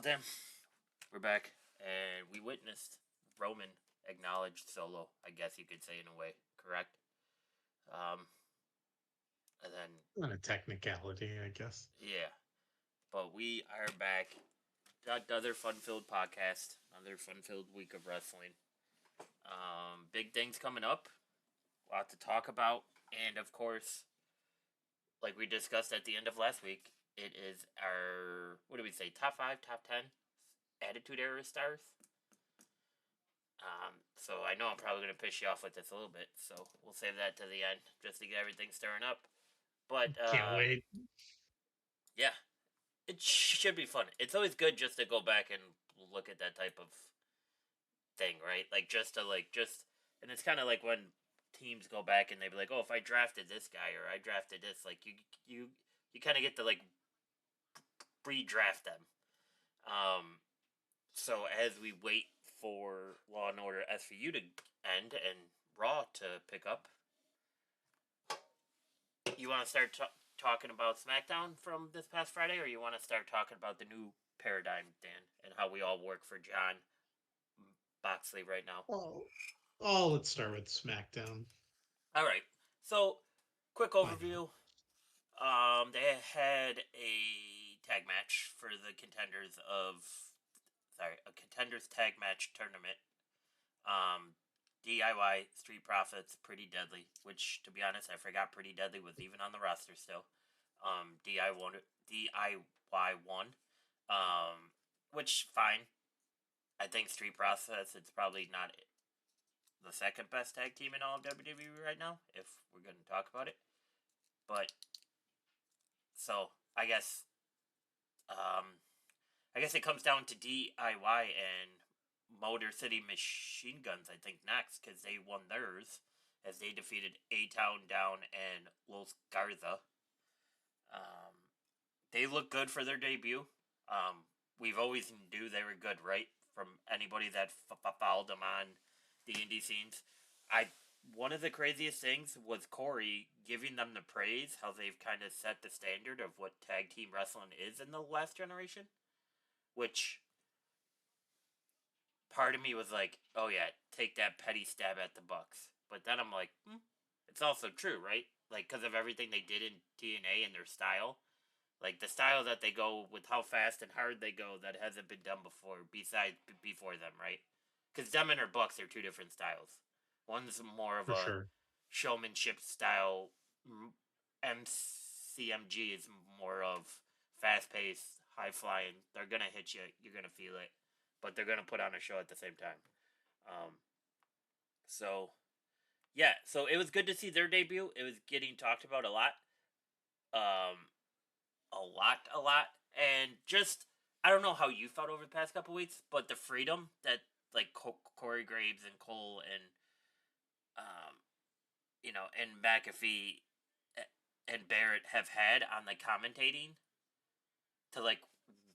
Well, then, we're back, and we witnessed Roman acknowledged Solo, I guess you could say in a way, correct? Um, and then, On a technicality, I guess. yeah, but we are back. Another fun-filled podcast, another fun-filled week of wrestling. Big things coming up, a lot to talk about, and of course, like we discussed at the end of last week, it is our, what do we say, top 5, top 10 Attitude Era stars? So I know I'm probably going to piss you off with this a little bit, so we'll save that to the end just to get everything stirring up. But Can't wait. yeah, it should be fun. It's always good just to go back and look at that type of thing, right? Like just to and it's kind of like when teams go back and they be like, oh, if I drafted this guy or I drafted this, like you kind of get to like redraft them. Um, so as we wait for Law and Order SVU to end and Raw to pick up, you want to start talking about SmackDown from this past Friday, or you want to start talking about the new paradigm, Dan, and how we all work for John Boxley right now? Let's start with SmackDown. All right. So, quick Why not? overview. They had a tag match for the a contenders tag match tournament. DIY Street Profits, Pretty Deadly, which to be honest, I forgot Pretty Deadly was even on the roster still. DIY won, which fine. I think Street Profits, it's probably not the second best tag team in all of WWE right now, if we're going to talk about it. But so I guess it comes down to DIY and Motor City Machine Guns, I think, next, because they won theirs as they defeated A-Town Down and Los Garza. They look good for their debut. We've always knew they were good, right? From anybody that followed them on the indie scenes. One of the craziest things was Corey giving them the praise, how they've kind of set the standard of what tag team wrestling is in the last generation, which part of me was like, oh yeah, take that petty stab at the Bucks. But then I'm like, it's also true, right? Like, because of everything they did in TNA and their style. Like, the style that they go with how fast and hard they go that hasn't been done before, besides before them, right? Because them and their Bucks are two different styles. One's more of For a sure. showmanship style. MCMG is more of fast paced, high flying. They're going to hit you. You're going to feel it but they're gonna put on a show at the same time. Um, so yeah, so it was good to see their debut. It was getting talked about a lot, um, a lot, and just I don't know how you felt over the past couple weeks, but the freedom that like Corey Graves and Cole and um, and McAfee and Barrett have had on the commentating to like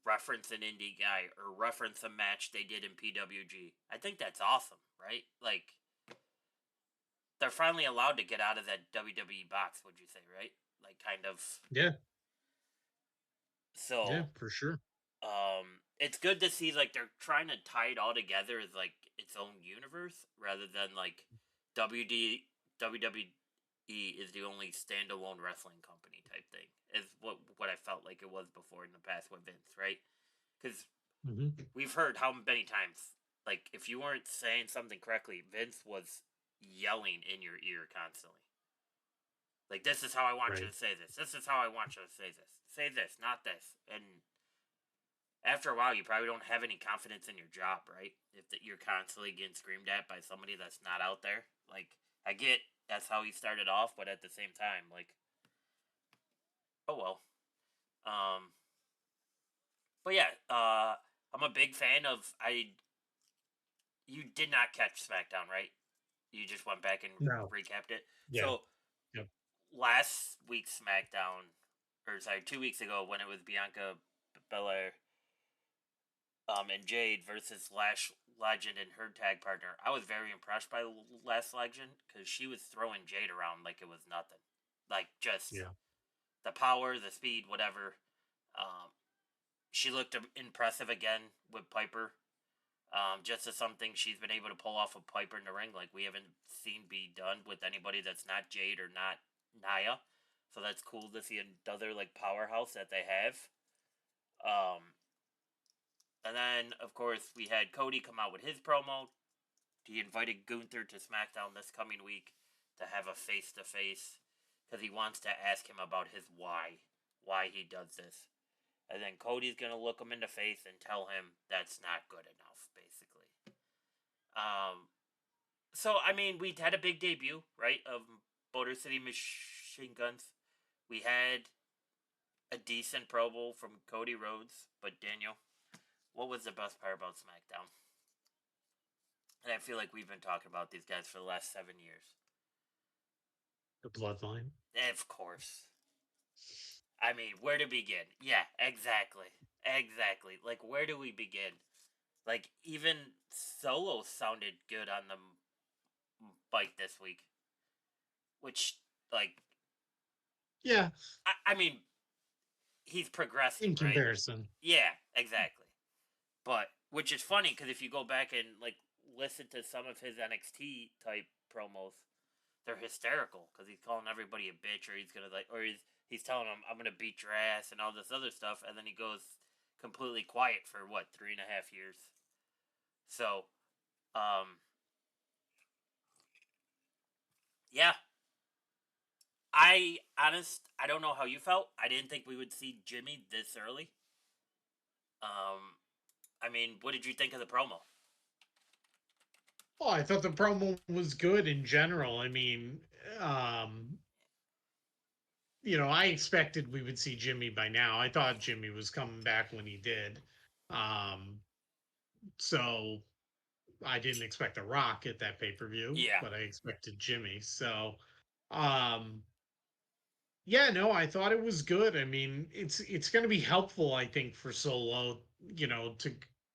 reference an indie guy or reference a match they did in PWG. I think that's awesome, right? Like they're finally allowed to get out of that WWE box, would you say, right? Like kind of Yeah. Yeah, so for sure. it's good to see like they're trying to tie it all together as like its own universe rather than like WWE is the only standalone wrestling company type thing. Is what I felt like it was before in the past with Vince, right? Because Hmm. we've heard how many times, like, if you weren't saying something correctly, Vince was yelling in your ear constantly. Like, this is how I want you Right. to say this. This is how I want you to say this. Say this, not this. And after a while, you probably don't have any confidence in your job, right? If you're constantly getting screamed at by somebody that's not out there. Like, I get that's how he started off, but at the same time, like, oh well. Um, but yeah, I'm a big fan of. You did not catch SmackDown, right? You just went back and No. recapped it. Yeah. So Yep. last week's SmackDown, or sorry, 2 weeks ago when it was Bianca Belair, and Jade versus Lash Legend and her tag partner, I was very impressed by Lash Legend because she was throwing Jade around like it was nothing, like just Yeah. the power, the speed, whatever. Um, she looked impressive again with Piper. Just as something she's been able to pull off with Piper in the ring, like we haven't seen be done with anybody that's not Jade or not Naya. So that's cool to see another like powerhouse that they have. Um, and then of course we had Cody come out with his promo. He invited Gunther to SmackDown this coming week to have a face to face because he wants to ask him about his why he does this. And then Cody's gonna look him in the face and tell him that's not good enough, basically. Um, so I mean, we had a big debut, right, of Motor City Machine Guns. We had a decent promo from Cody Rhodes, but Daniel, what was the best part about SmackDown? And I feel like we've been talking about these guys for the last 7 years. The bloodline. Of course. I mean, where to begin? Yeah, exactly. Exactly. Like, where do we begin? Like, even Solo sounded good on the bike this week. Which, like, Yeah, I mean, he's progressing, in right? comparison. Yeah, exactly. But, which is funny, because if you go back and, like, listen to some of his NXT type promos, they're hysterical, because he's calling everybody a bitch, or he's gonna, like, or he's telling them, I'm gonna beat your ass, and all this other stuff, and then he goes completely quiet for, what, 3.5 years? So, um, yeah, I don't know how you felt. I didn't think we would see Jimmy this early. Um, I mean, what did you think of the promo? Oh, I thought the promo was good in general. I mean, um, I expected we would see Jimmy by now. I thought Jimmy was coming back when he did. Um, so I didn't expect a Rock at that pay-per-view, Yeah, but I expected Jimmy. So, um, yeah, no, I thought it was good. I mean, it's going to be helpful, I think, for Solo,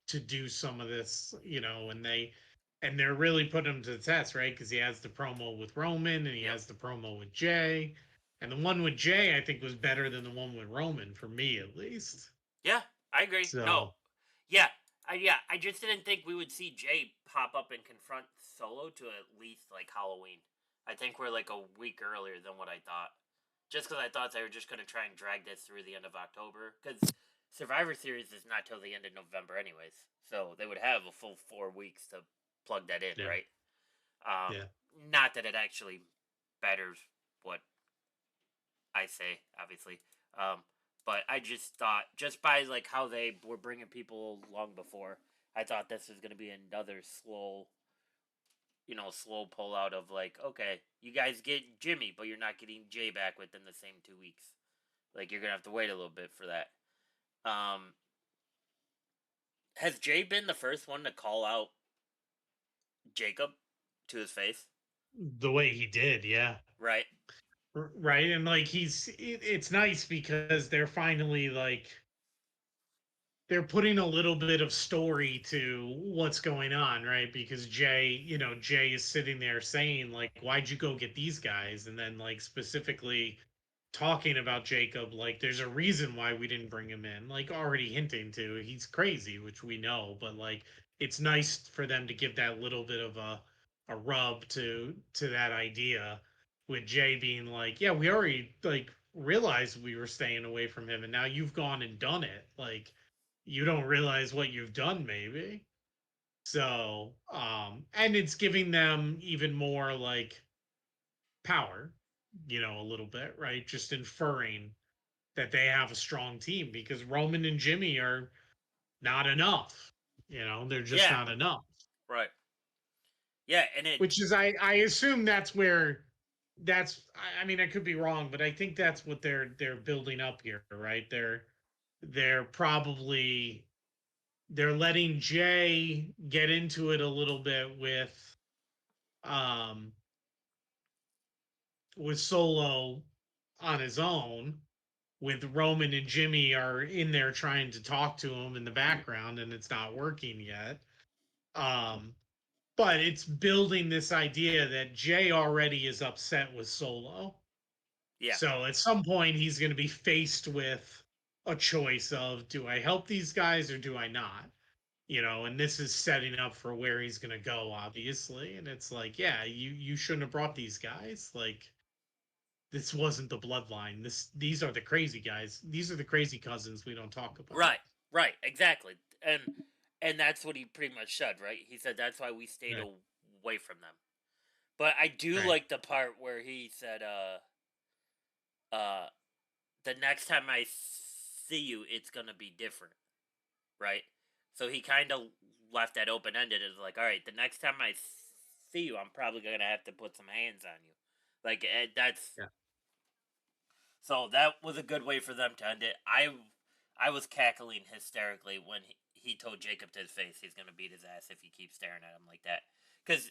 to do some of this, and they're really putting him to the test, right? Because he has the promo with Roman and he yep, has the promo with Jay, and the one with Jay, I think, was better than the one with Roman for me, at least. yeah, I agree. No, So, yeah, I just didn't think we would see Jay pop up and confront Solo to at least like Halloween. I think we're like a week earlier than what I thought. Just because I thought they were just going to try and drag this through the end of October. Because Survivor Series is not till the end of November, anyways. So they would have a full 4 weeks to plug that in, yeah, right? Um, yeah. Not that it actually betters what I say, obviously. Um, but I just thought, just by like how they were bringing people along before, I thought this was going to be another slow pull out of like, okay, you guys get Jimmy, but you're not getting Jay back within the same 2 weeks. Like you're gonna have to wait a little bit for that. Um, has Jay been the first one to call out Jacob to his face? The way he did, yeah. Right. Right, and like it's nice because they're finally like they're putting a little bit of story to what's going on, right? Because Jay is sitting there saying, like, why'd you go get these guys? And then, like, specifically talking about Jacob, like, there's a reason why we didn't bring him in, like, already hinting to he's crazy, which we know, but like, it's nice for them to give that little bit of a rub to that idea with Jay being like, yeah, we already like realized we were staying away from him, and now you've gone and done it. Like, you don't realize what you've done, maybe. So, and it's giving them even more like power, a little bit, right? Just inferring that they have a strong team because Roman and Jimmy are not enough. They're just Yeah. not enough. Right. Yeah, and it. Which is, I assume that's where I mean, I could be wrong, but I think that's what they're building up here, right? They're probably they're letting Jay get into it a little bit um with Solo on his own, with Roman and Jimmy are in there trying to talk to him in the background and it's not working yet. Um but it's building this idea that Jay already is upset with Solo. Yeah. So at some point he's going to be faced with a choice of, do I help these guys or do I not? And this is setting up for where he's going to go, obviously. And it's like, yeah, you shouldn't have brought these guys. Like, this wasn't the bloodline. These are the crazy guys. These are the crazy cousins we don't talk about. Right, right, exactly, and that's what he pretty much said, right? He said that's why we stayed Right. away from them. But I do Right. like the part where he said, uh, the next time I see you, it's gonna be different, right? So he kind of left that open ended. It's like, all right, the next time I see you, I'm probably gonna have to put some hands on you. Like that's Yeah. so that was a good way for them to end it. I was cackling hysterically when he told Jacob to his face he's gonna beat his ass if he keeps staring at him like that. Because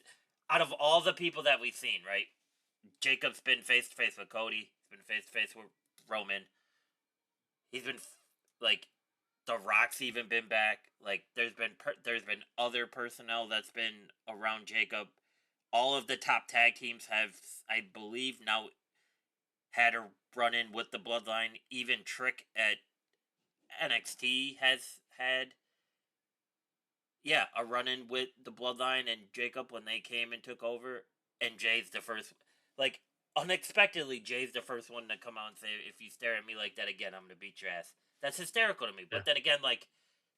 out of all the people that we've seen, right, Jacob's been face to face with Cody. He's been face to face with Roman. He's been like the Rock's even been back. Like there's been other personnel that's been around Jacob. All of the top tag teams have, I believe, now had a run in with the Bloodline. Even Trick at NXT has had, yeah, a run in with the Bloodline and Jacob when they came and took over. And Jay's the first, like, unexpectedly, Jay's the first one to come out and say, if you stare at me like that again, I'm going to beat your ass. That's hysterical to me. Yeah. But then again, like,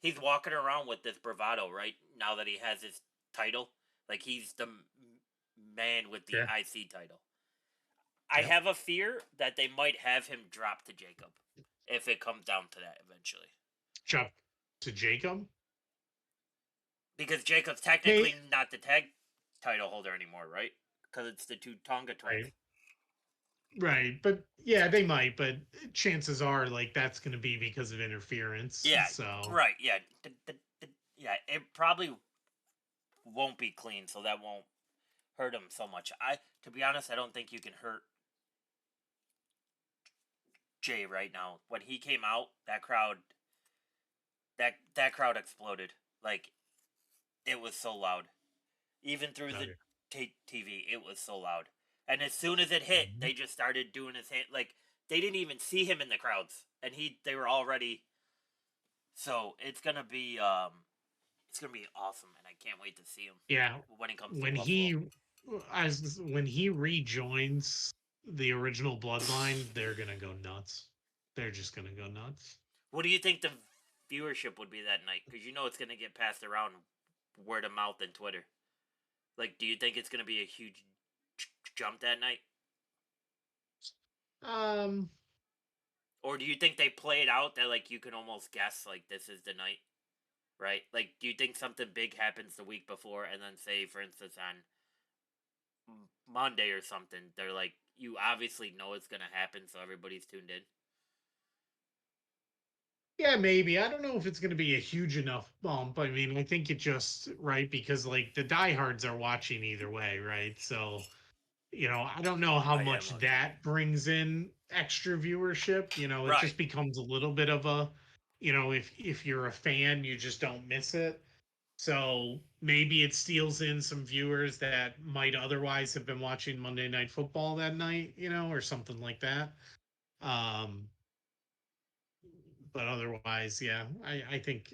he's walking around with this bravado, right? Now that he has his title. Like, he's the man with the Yeah. IC title. I Yeah. have a fear that they might have him drop to Jacob if it comes down to that eventually. Chuck to Jacob. Because Jacob's Hey. technically not the tag title holder anymore, right? Because it's the two Tonga twins. Right. Right. But yeah, they might. But chances are, like, that's going to be because of interference. Yeah, So right. Yeah, yeah. It probably won't be clean, so that won't hurt him so much. To be honest, I don't think you can hurt Jay right now. When he came out, that crowd exploded. Like it was so loud. Even through the okay. TV, it was so loud. And as soon as it hit, Mhm. they just started doing his hand. Like they didn't even see him in the crowds, and they were already. So it's gonna be awesome, and I can't wait to see him Yeah. when he comes to When Buffalo. he when he rejoins the original bloodline, they're gonna go nuts. They're just gonna go nuts. What do you think the viewership would be that night? Because you know it's gonna get passed around word of mouth and Twitter. Like, do you think it's gonna be a huge jump that night, Um, or do you think they play it out that like you can almost guess like this is the night? Right? Like, do you think something big happens the week before, and then say, for instance, on Monday or something, they're like, you obviously know it's gonna happen, so everybody's tuned in. yeah, maybe. I don't know if it's gonna be a huge enough bump. I mean, I think it just right because like the diehards are watching either way, right? So I don't know how Oh yeah, much most that brings in extra viewership. It right. just becomes a little bit of a, if you're a fan, you just don't miss it. So maybe it steals in some viewers that might otherwise have been watching Monday Night Football that night, or something like that. Um, but otherwise, yeah, I think,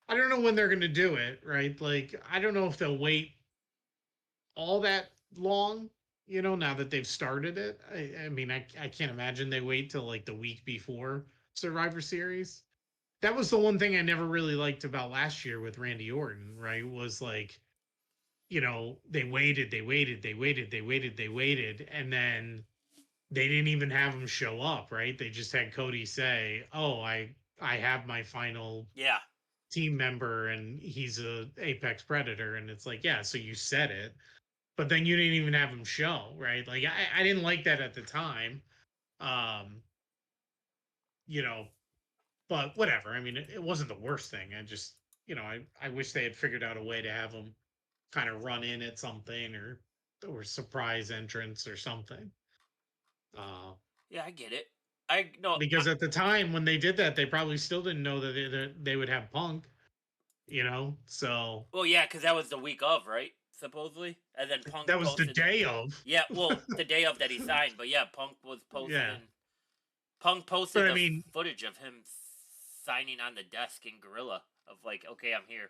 I don't know when they're going to do it, right? Like, I don't know if they'll wait all that long, now that they've started it. I mean, I can't imagine they wait till like the week before Survivor Series. That was the one thing I never really liked about last year with Randy Orton, right? Was like, they waited, they waited, they waited, they waited, they waited, and then they didn't even have him show up, right? They just had Cody say, "Oh, I have my final Yeah, team member, and he's a apex predator," and it's like, yeah, so you said it, but then you didn't even have him show, right? Like I didn't like that at the time, um, you know, but whatever. I mean, it wasn't the worst thing. I just, I wish they had figured out a way to have him kind of run in at something or surprise entrance or something. Uh, yeah, I get it. I no, because at the time when they did that, they probably still didn't know that they would have Punk, So well, yeah, because that was the week of, right? Supposedly, and then Punk that was the posted. day of. Yeah, well, the day of that he signed, but yeah, Punk was Yeah. posting. Punk posted But I the mean, footage of him signing on the desk in Gorilla of like, okay, I'm here.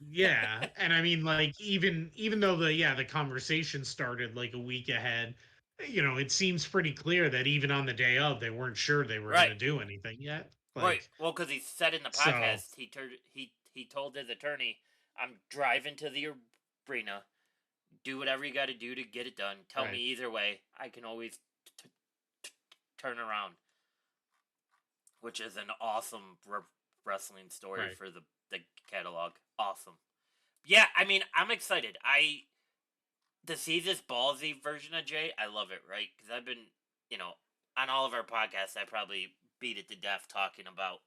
yeah, and I mean, like, even though the conversation started like a week ahead, it seems pretty clear that even on the day of, they weren't sure they were going Right, to do anything yet. right. Like, Well, because he said in the so podcast, he told his attorney, "I'm driving to the arena. Do whatever you got to do to get it done. Tell me right, either way. I can always turn around." Which is an awesome wrestling story right. for the catalog. Awesome. Yeah, I mean, I'm excited. To see this ballsy version of Jay, I love it, right? Because I've been, you know, on all of our podcasts, I probably beat it to death talking about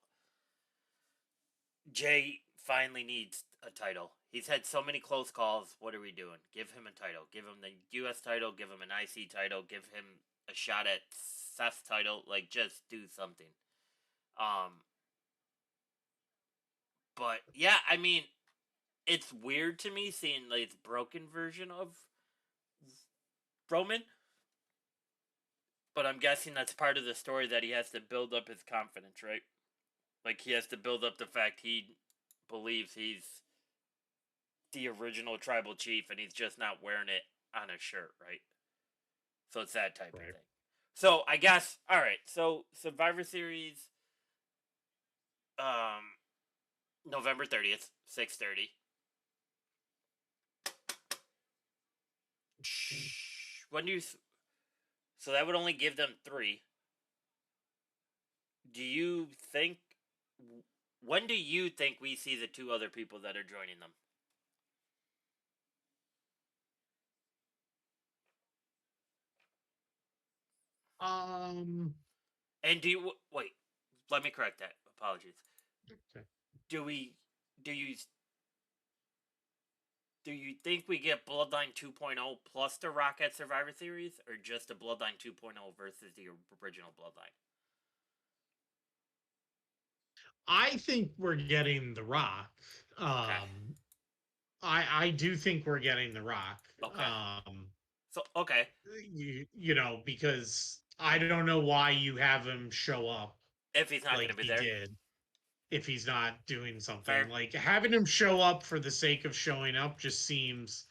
Jay finally needs a title. He's had so many close calls. What are we doing? Give him a title. Give him the U.S. title. Give him an IC title. Give him a shot at Seth's title. Like, just do something. Um, but yeah, I mean, it's weird to me seeing like this broken version of Roman, but I'm guessing that's part of the story that he has to build up his confidence, right? Like he has to build up the fact he believes he's the original tribal chief and he's just not wearing it on a shirt, right? So it's that type of Right. thing. So I guess all right. So Survivor Series, um, November 30th, 6:30. When do you? So that would only give them three. Do you think? When do you think we see the two other people that are joining them? Um, And do you wait? Let me correct that. Apologies. okay. Do we? Do you? Do you think we get Bloodline 2.0 plus the Rock at Survivor Series, or just a Bloodline 2.0 versus the original Bloodline? I think we're getting The Rock. Okay. I do think we're getting The Rock. Okay. So okay. Because I don't know why you have him show up If he's not going like to be he there, did if he's not doing something. fair, Like having him show up for the sake of showing up just seems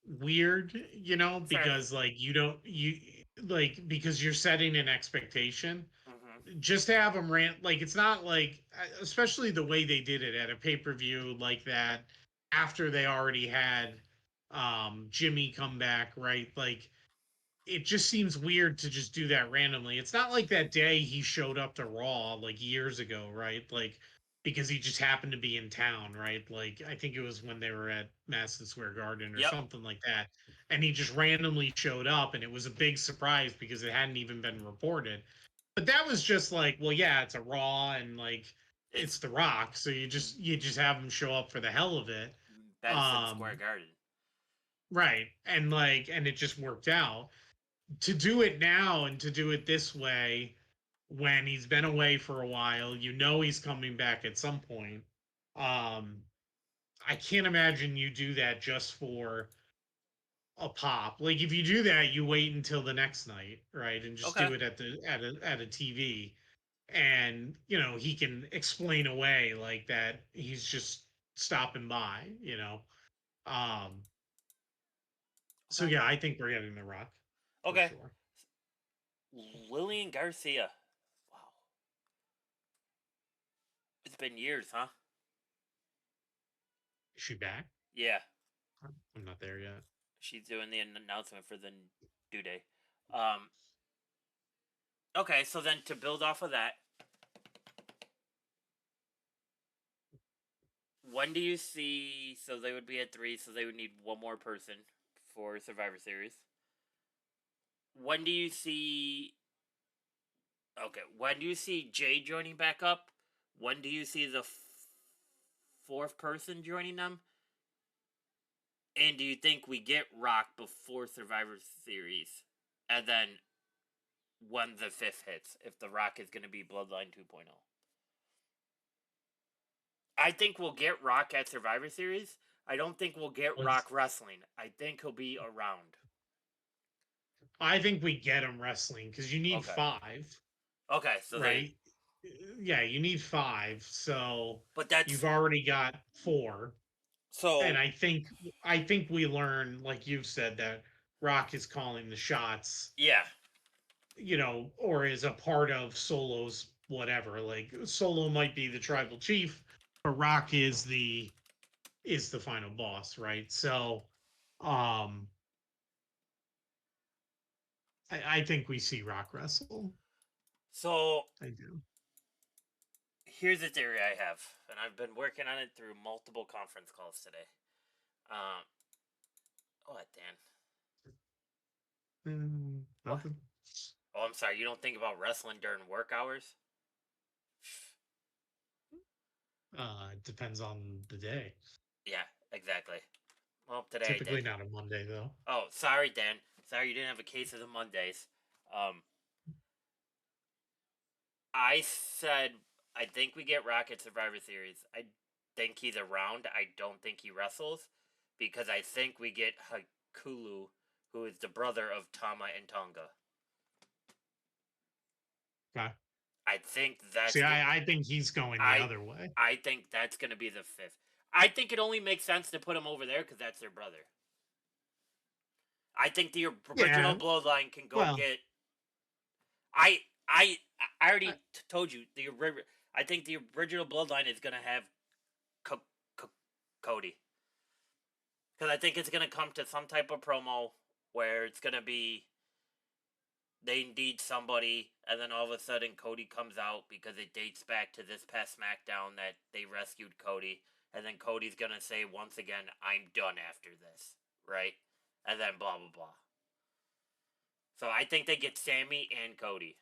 weird, fair. because like you don't you like because you're setting an expectation. Mm-hmm. Just to have him rant, like it's not like, especially the way they did it at a pay-per-view like that, after they already had Jimmy come back, right? Like it just seems weird to just do that randomly. It's not like that day he showed up to Raw like years ago, right? Like because he just happened to be in town, right? Like I think it was when they were at Madison Square Garden or Yep. something like that. And he just randomly showed up and it was a big surprise because it hadn't even been reported. But that was just like, well, yeah, it's a Raw and like It's it's The Rock, so you just have him show up for the hell of it. Madison Square Um Garden. right. And it just worked out to do it now and to do it this way when he's been away for a while, he's coming back at some point. Um, I can't imagine you do that just for a pop. Like if you do that, you wait until the next night, right, and just Okay. do it at a TV, and he can explain away like that he's just stopping by. Um, so Okay. yeah, I think we're getting The Rock for Okay. sure. Lillian Garcia. Wow. It's been years, huh? Is she back? Yeah. I'm not there yet. She's doing the announcement for the due day. Um. Okay, so then to build off of that, when do you see? So they would be at three, so they would need one more person for Survivor Series. When do you see? Okay, when do you see Jay joining back up? When do you see the fourth person joining them? And do you think we get Rock before Survivor Series? And then when the fifth hits, if the Rock is going to be Bloodline 2.0? I think we'll get Rock at Survivor Series. I don't think we'll get Let's Rock wrestling. I think he'll be around. I think we get him wrestling because you need Okay. five. Okay, so they, right? Yeah, you need 5. So but that's you've already got 4. And so I think we learn, like you've said, that Rock is calling the shots, yeah. or is a part of Solo's whatever. Like Solo might be the tribal chief, but Rock is the final boss, right? So um I think we see Rock wrestle. So I do. here's a theory I have, and I've been working on it through multiple conference calls today. Um, what, Dan? What? Nothing. Oh, I'm sorry. You don't think about wrestling during work hours? It depends on the day. Yeah, exactly. Well, today I Typically did. not a Monday though. Oh, sorry, Dan. Sorry you didn't have a case of the Mondays. Um, I said I think we get Rocket Survivor Series. I think he's around. I don't think he wrestles because I think we get Hakulu, who is the brother of Tama and Tonga. Okay. I think that's See, good. I think he's going the I other way. I think that's gonna be the 5th. I think it only makes sense to put him over there because that's their brother. I think the original Yeah. Bloodline can go Well, get. I I I, already told you I think the original Bloodline is gonna have Co- Co- Cody because I think it's gonna come to some type of promo where it's gonna be they need somebody, and then all of a sudden Cody comes out because it dates back to this past SmackDown that they rescued Cody, and then Cody's gonna say once again, "I'm done after this," right? And then blah blah blah. So I think they get Sammy and Cody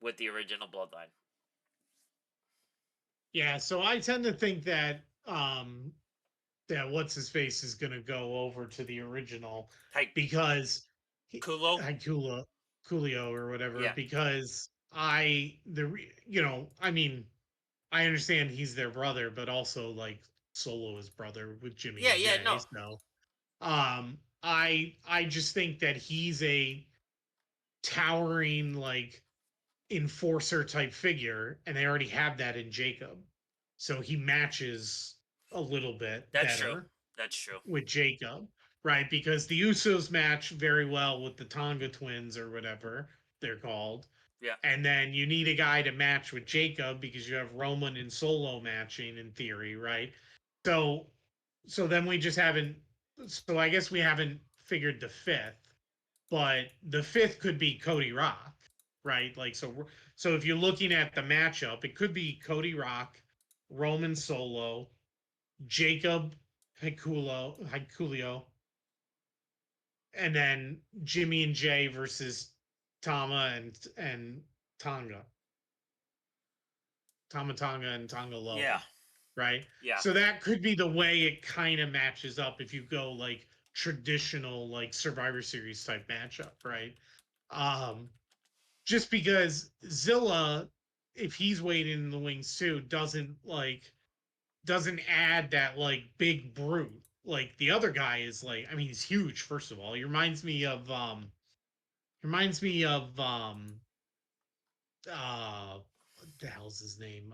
with the original Bloodline. yeah, so I tend to think that what's his face is going to go over to the original Hey, because Kulo, Hikula Coolio or whatever, yeah, because I mean, I understand he's their brother, but also like Solo is brother with Jimmy yeah, and yeah, Jay. no, So I just think that he's a towering like enforcer type figure, and they already have that in Jacob. So he matches a little bit that's true, better that's true, with Jacob, right? Because the Usos match very well with the Tonga twins or whatever they're called. yeah, And then you need a guy to match with Jacob because you have Roman and Solo matching in theory, right? So so then we just haven't so I guess we haven't figured the 5th, but the 5th could be Cody Rock, right? Like so if you're looking at the matchup, it could be Cody Rock, Roman Solo, Jacob Hikulio, and then Jimmy and Jay versus Tama and Tonga. Tama Tonga and Tonga yeah, Loa, right? yeah. So that could be the way it kind of matches up if you go like traditional like Survivor Series type matchup, right? Um, just because Zilla, if he's waiting in the wings too, doesn't add that like big brute. Like the other guy is like, I mean, he's huge. First of all, he reminds me of what the hell's his name?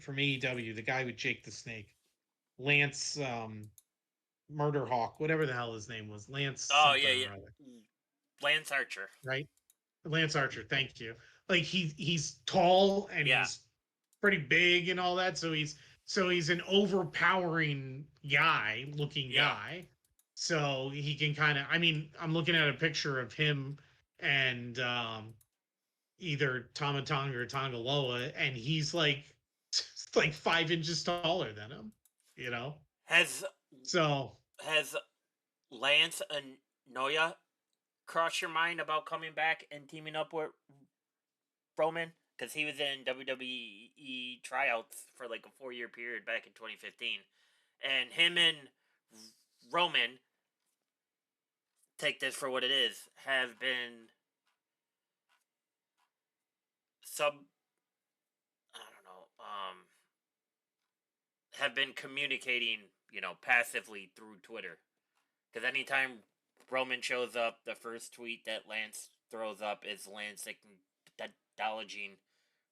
From AEW, the guy with Jake the Snake, Lance Murder Hawk, whatever the hell his name was, Lance Oh yeah, something or other, yeah. Lance Archer. right? Lance Archer, thank you. Like he's tall and Yeah, he's pretty big and all that, so he's an overpowering looking yeah. guy. So he can kind of, I mean, I'm looking at a picture of him and either Tomatonga or Tongaloa, and he's like 5 inches taller than him, you know. Has So has Lance and Noya crossed your mind about coming back and teaming up with Roman? Because he was in WWE tryouts for like a 4-year period back in 2015, and him and Roman, take this for what it is, have been sub. I don't know. Have been communicating, passively through Twitter. Because anytime Roman shows up, the first tweet that Lance throws up is Lance acknowledging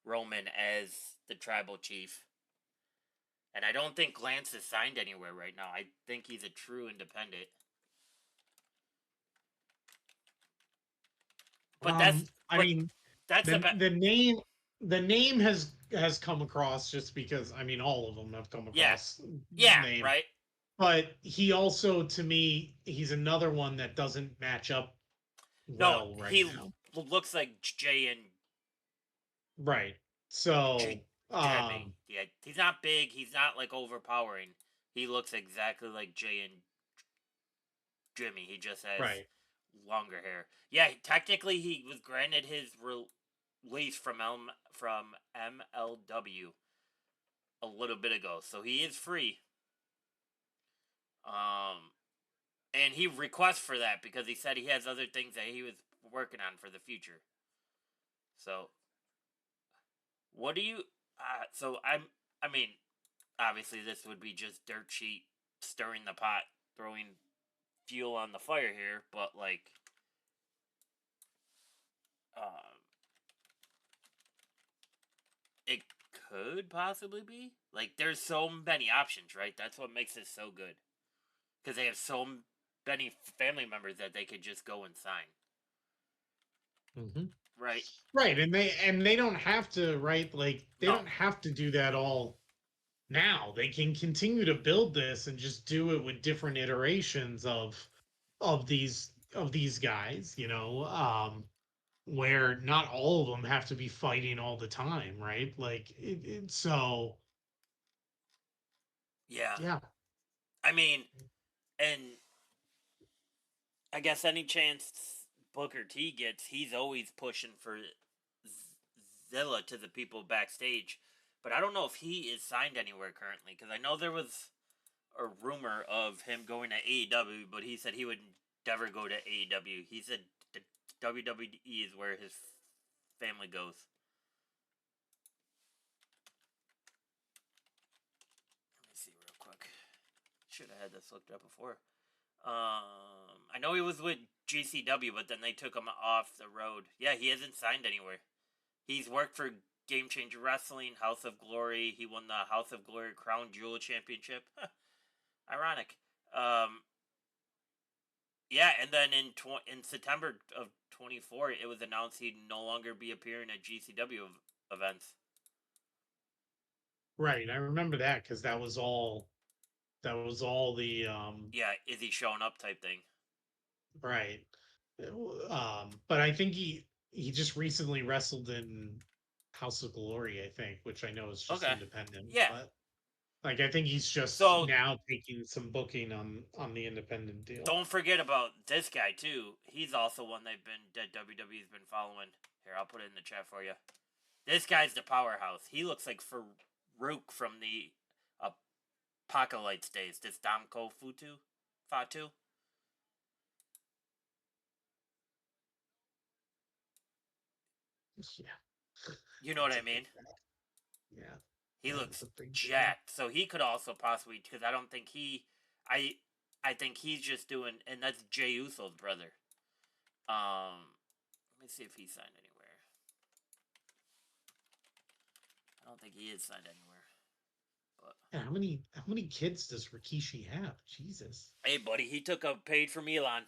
Roman as the tribal chief. And I don't think Lance is signed anywhere right now. I think he's a true independent. But that's I but mean, that's the about the name the name has come across just because I mean all of them have come yeah. across Yeah, name, right? but he also to me he's another one that doesn't match up No, well right he now. looks like Jay and Right. J- So, Jimmy. Yeah, he's not big. He's not like overpowering. He looks exactly like Jay and Jimmy. He just has right. longer hair. Yeah, technically he was granted his release from MLW a little bit ago, so he is free. Um, and he requests for that because he said he has other things that he was working on for the future. So, what do you? So I'm. I mean, obviously this would be just dirt sheet stirring the pot, throwing fuel on the fire here, but like, um, it could possibly be like there's so many options, right? That's what makes it so good because they have so many family members that they could just go and sign, Hmm. right? Right, and they don't have to right like they No, don't have to do that all now. They can continue to build this and just do it with different iterations of these guys, where not all of them have to be fighting all the time, right? Like so yeah, yeah. I mean, and I guess any chance Booker T gets, he's always pushing for Zilla to the people backstage. But I don't know if he is signed anywhere currently because I know there was a rumor of him going to AEW, but he said he would never go to AEW. He said the WWE is where his family goes. Let me see real quick. Should have had this looked up before. I know he was with GCW, but then they took him off the road. Yeah, he hasn't signed anywhere. He's worked for Game Changer Wrestling, House of Glory. He won the House of Glory Crown Jewel Championship. Ironic. Um, yeah, and then in September of 24, it was announced he'd no longer be appearing at GCW events. Right. I remember that because that was all the Yeah, is he showing up type thing. right. But I think he just recently wrestled in House of Glory, I think, which I know is just Okay. independent, Yeah. but like I think he's just So now taking some booking on the independent deal. don't forget about this guy too. He's also one that WWE's been following. Here, I'll put it in the chat for you. This guy's the powerhouse. He looks like Farouk from the Apocalypse days. This Damko Fatu. Yeah, You know what that's I a big mean? guy. Yeah, He that is looks a big guy. jacked. So he could also possibly because I don't think I I think he's just doing and that's Jay Uso's brother. Let me see if he's signed anywhere. I don't think he is signed anywhere. But Yeah, how many kids does Rikishi have? Jesus. hey, buddy, he took a paid from Elon.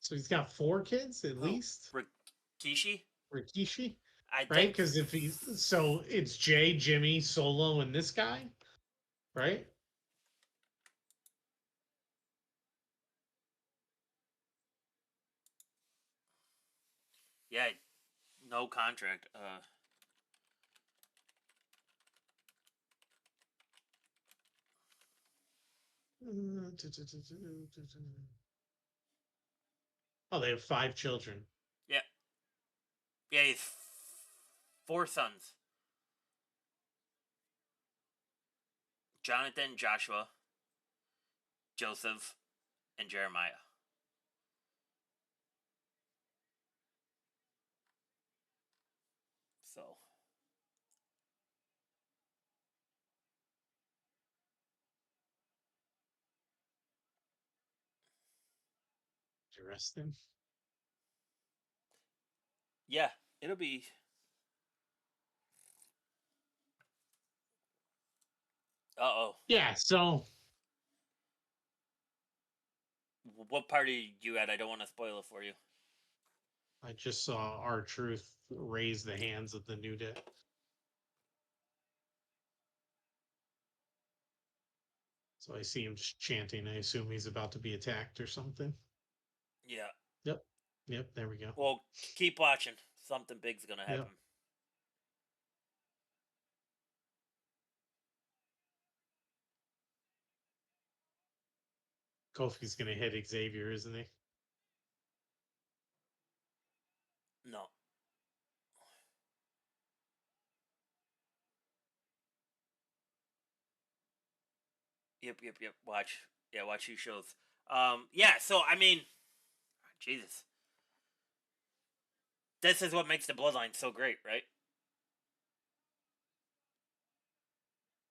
So he's got four kids at Who? least. Rikishi? Rikishi, I right? think. Because if he's so it's Jay, Jimmy, Solo, and this guy, right? Yeah, no contract. Oh, they have five children. Yeah, yeah, he's four sons: Jonathan, Joshua, Joseph, and Jeremiah. So Interesting. Yeah, it'll be. Uh oh. Yeah, so What party are you at? I don't want to spoil it for you. I just saw R-Truth raise the hands of the New Day. So I see him just chanting. I assume he's about to be attacked or something. Yeah. Yep. Yep, there we go. Well, keep watching. Something big's gonna Yep. happen. Kofi's gonna hit Xavier, isn't he? No. Yep. Watch. Yeah, watch these shows. Yeah. So I mean, Jesus, this is what makes the Bloodline so great, right?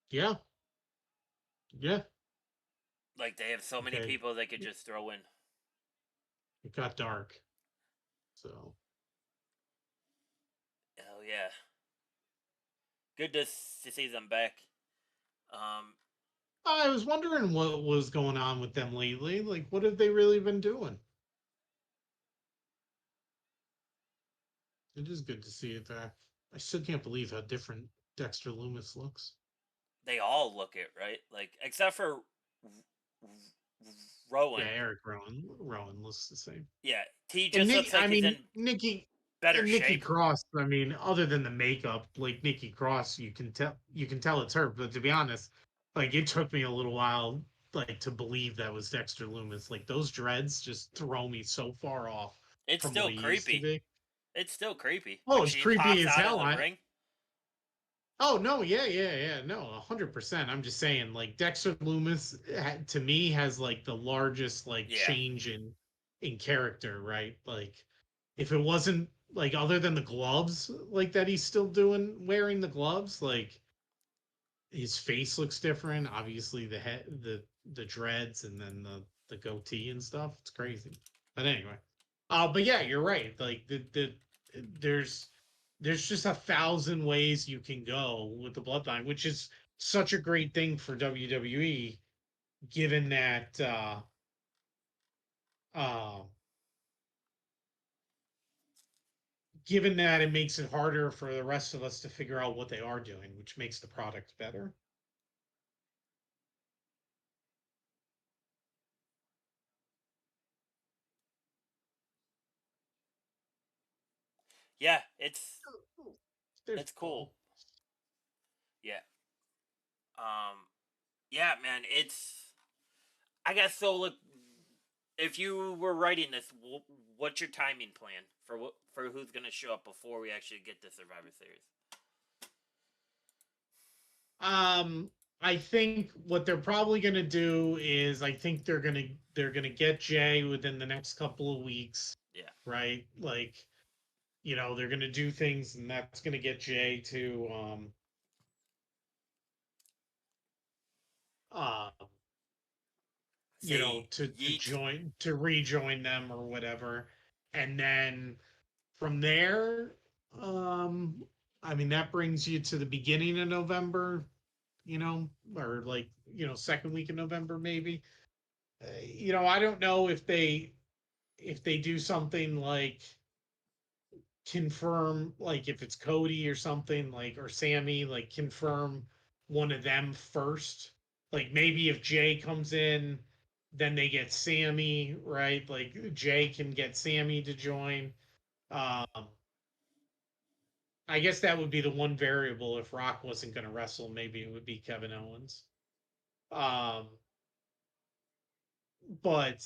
Yeah. Yeah. Like they have so many Okay. people they could just throw in. It got dark. So Oh yeah. Good to see them back. Um, I was wondering what was going on with them lately. Like, what have they really been doing? It is good to see it back. I still can't believe how different Dexter Loomis looks. they all look it right, like except for Yeah, Rowan. Eric Rowan looks the same. Yeah, he And just looks like he's in better Nikki shape. Cross. I mean, other than the makeup, like Nikki Cross, you can tell it's her. But to be honest, like it took me a little while, like to believe that was Dexter Loomis. Like those dreads just throw me so far off It's from what still he used to creepy. be. It's still creepy Oh, when it's she creepy pops as out of hell. the ring. Oh no, yeah, no, 100%. I'm just saying, like Dexter Loomis to me has like the largest like Yeah, change in character, right? Like if it wasn't like other than the gloves, like that he's still doing wearing the gloves, like his face looks different. Obviously, the dreads and then the goatee and stuff. It's crazy. But anyway, but yeah, you're right. Like there's there's just 1,000 ways you can go with the bloodline, which is such a great thing for WWE, given that uh, given that it makes it harder for the rest of us to figure out what they are doing, which makes the product better. yeah, There's it's cool. Paul. Yeah, um, yeah, man. It's I guess so. Look, if you were writing this, what's your timing plan for who's gonna show up before we actually get the Survivor Series? Um, I think what they're probably going to do is I think they're going to get Jay within the next couple of weeks, Yeah. right? Like, they're going to do things and that's going to get Jay to uh Say to yeet. rejoin them or whatever. And then from there I mean that brings you to the beginning of November, or like, second week of November maybe. I don't know if they do something like confirm, like if it's Cody or something, like, or Sammy, like confirm one of them first. Like maybe if Jay comes in, then they get Sammy, right? Like Jay can get Sammy to join. Um, I guess that would be the one variable. If Rock wasn't going to wrestle, maybe it would be Kevin Owens. Um, but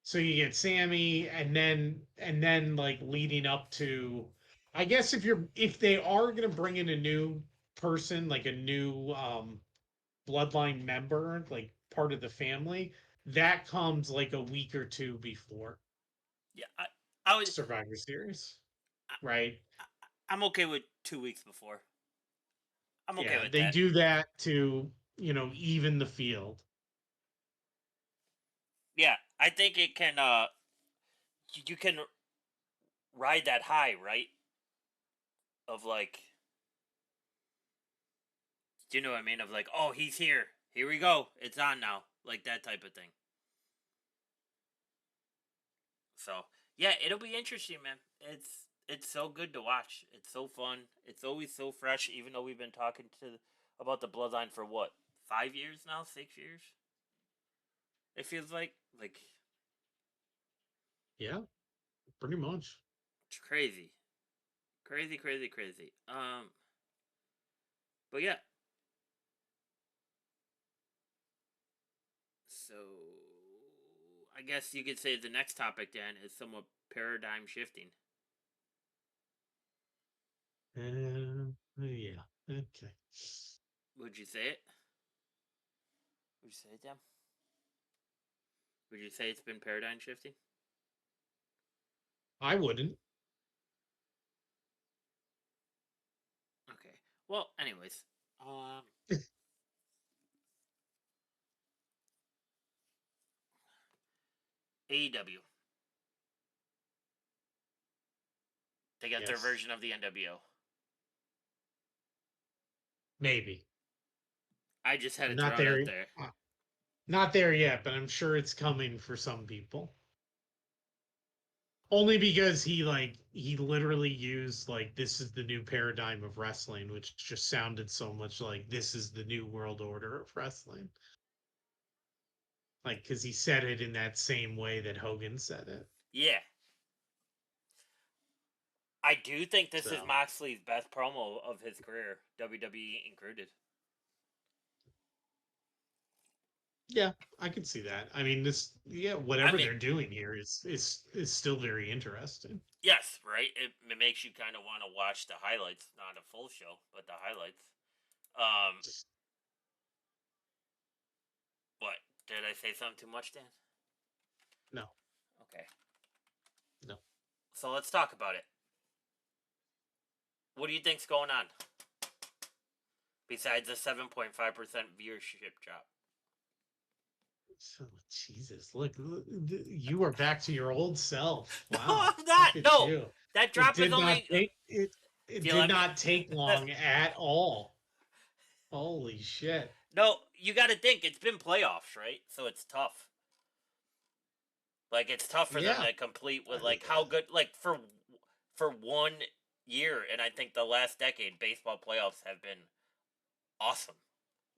So you get Sammy, and then like leading up to, I guess if they are gonna bring in a new person, like a new bloodline member, like part of the family, that comes like a week or two before Yeah, I would. Survivor Series, I, right? I'm okay with 2 weeks before. I'm okay Yeah, with they that. do that to, even the field. Yeah, I think it can. You can ride that high, right? Of like, do you know what I mean? Of like, oh, he's here. Here we go. It's on now. Like that type of thing. So yeah, it'll be interesting, man. It's so good to watch. It's so fun. It's always so fresh. Even though we've been talking to about the Bloodline for what 5 years now, 6 years. It feels like Yeah, pretty much. it's crazy, crazy, crazy, crazy. But yeah. So I guess you could say the next topic then is somewhat paradigm shifting. Yeah. Okay. Would you say it? Would you say it, Dan? Would you say it's been paradigm shifting? I wouldn't. Okay. Well, anyways, AEW. They got their Yes. version of the NWO. Maybe. I just had I'm to not throw it there. out there. Not there yet, but I'm sure it's coming for some people. Only because he literally used like this is the new paradigm of wrestling, which just sounded so much like this is the new world order of wrestling. Like because he said it in that same way that Hogan said it. Yeah. I do think this is So Moxley's best promo of his career, WWE included. yeah, I could see that. I mean, I whatever mean, they're doing here is still very interesting. yes, right? It makes you kind of want to watch the highlights, not a full show, but the highlights. Um, what? Did I say something too much, Dan? No, Okay. no. So let's talk about it. What do you think's going on? Besides the 7.5% viewership drop. So, Jesus, look, you are back to your old self. No, Wow, I'm look not. at No, you. that It drop is did not only. take it. It If you did let me. not take long at all. Holy shit! No, you got to think it's been playoffs, right? So it's tough. Like it's tough for them Yeah, to complete with I, like how good like for 1 year, and I think the last decade baseball playoffs have been awesome.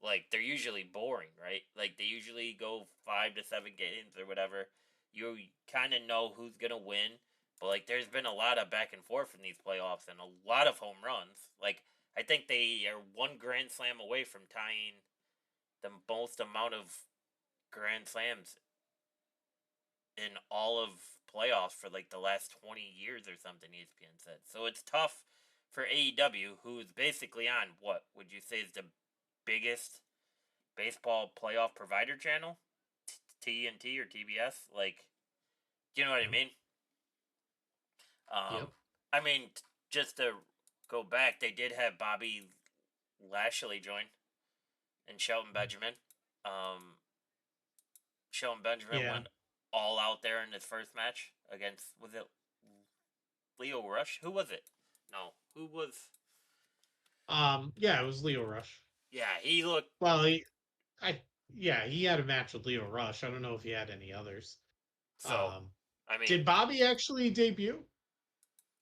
Like they're usually boring, right? Like they usually go 5 to 7 games or whatever. You kind of know who's gonna win, but like there's been a lot of back and forth in these playoffs and a lot of home runs. Like I think they are one grand slam away from tying the most amount of grand slams in all of playoffs for like the last 20 years or something, ESPN said. So it's tough for AEW, who's basically on what would you say is the biggest baseball playoff provider channel? TNT or TBS? Like, do you know what I yep, mean? yep. I mean, just to go back, they did have Bobby Lashley join and Shelton Benjamin. Um, Shelton Benjamin Yeah. went all out there in his first match against, was it Leo Rush? Who was it? No, who was? Yeah, it was Leo Rush. Yeah, he looked. Well, I, yeah, he had a match with Leo Rush. I don't know if he had any others. So, Um, I mean, did Bobby actually debut?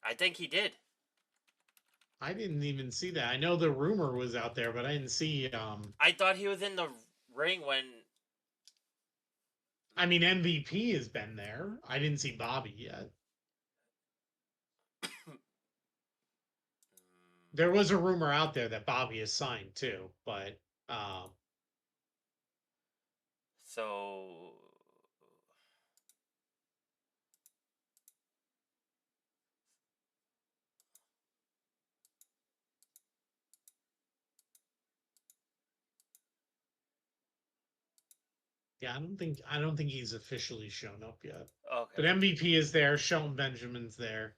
I think he did. I didn't even see that. I know the rumor was out there, but I didn't see. I thought he was in the ring when. I mean, MVP has been there. I didn't see Bobby yet. There was a rumor out there that Bobby is signed too, but um, So, yeah, I don't think he's officially shown up yet. But okay, MVP is there. Shelton Benjamin's there,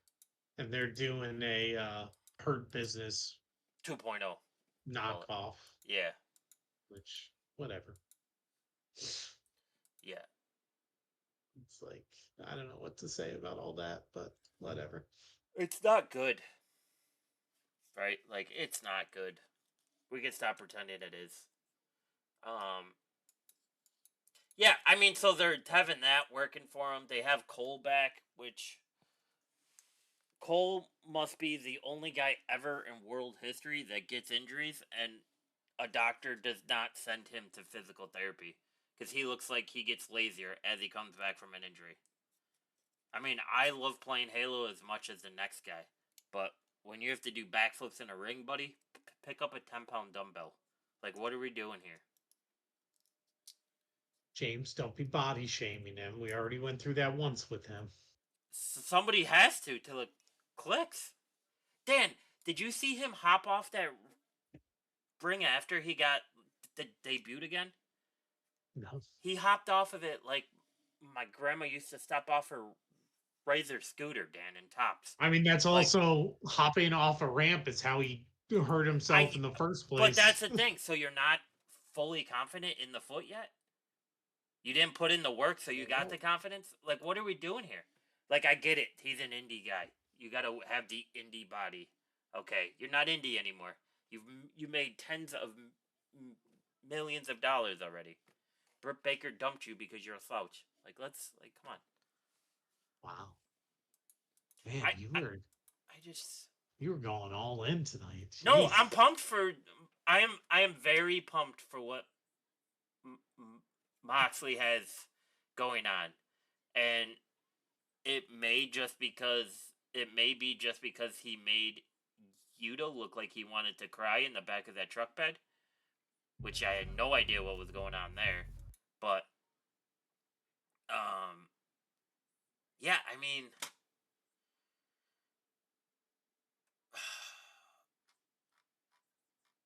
and they're doing a Hurt Business 2.0, call it. knockoff, Yeah, which whatever. yeah. It's like I don't know what to say about all that, but whatever. It's not good, right? Like it's not good. We can stop pretending it is. Um, yeah, I mean, so they're having that working for them. They have Cole back, which Cole must be the only guy ever in world history that gets injuries and a doctor does not send him to physical therapy because he looks like he gets lazier as he comes back from an injury. I mean, I love playing Halo as much as the next guy, but when you have to do backflips in a ring, buddy, pick up a 10-pound dumbbell. Like, what are we doing here? James, don't be body shaming him. We already went through that once with him. Somebody has to till it clicks. Dan, did you see him hop off that ring after he got debuted again? No. He hopped off of it like my grandma used to step off her Razor scooter, Dan, in tops. I mean, that's Like also hopping off a ramp is how he hurt himself I, in the first but that's place. the thing. So you're not fully confident in the foot yet. You didn't put in the work, so you got the confidence. Like, what are we doing here? Like, I get it. He's an indie guy. You got to have the indie body. Okay, you're not indie anymore. You made tens of millions of dollars already. Britt Baker dumped you because you're a slouch. Like, let's come on. Wow. Man, I I, I just you were going all in tonight. no. Jeez. I'm pumped for. I am very pumped for what Moxley has going on, and it may be just because he made Yuta look like he wanted to cry in the back of that truck bed, which I had no idea what was going on there. But yeah, I mean,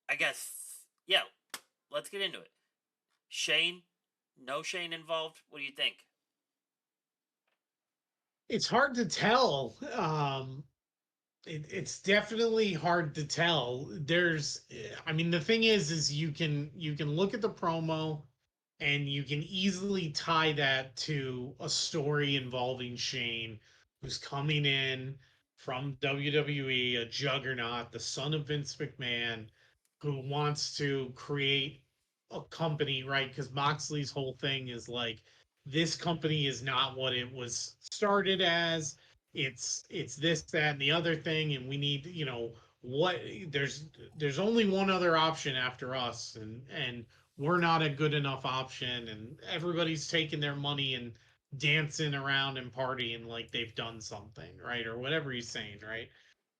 I guess yeah. Let's get into it. Shane, no Shane involved. What do you think? It's hard to tell. It's definitely hard to tell. I mean, the thing is you can look at the promo and you can easily tie that to a story involving Shane, who's coming in from WWE, a juggernaut, the son of Vince McMahon, who wants to create a company, right? Because Moxley's whole thing is like, this company is not what it was started as. It's this, that, and the other thing, and we need, what there's only one other option after us, and we're not a good enough option, and everybody's taking their money and dancing around and partying like they've done something, right? Or whatever he's saying, right?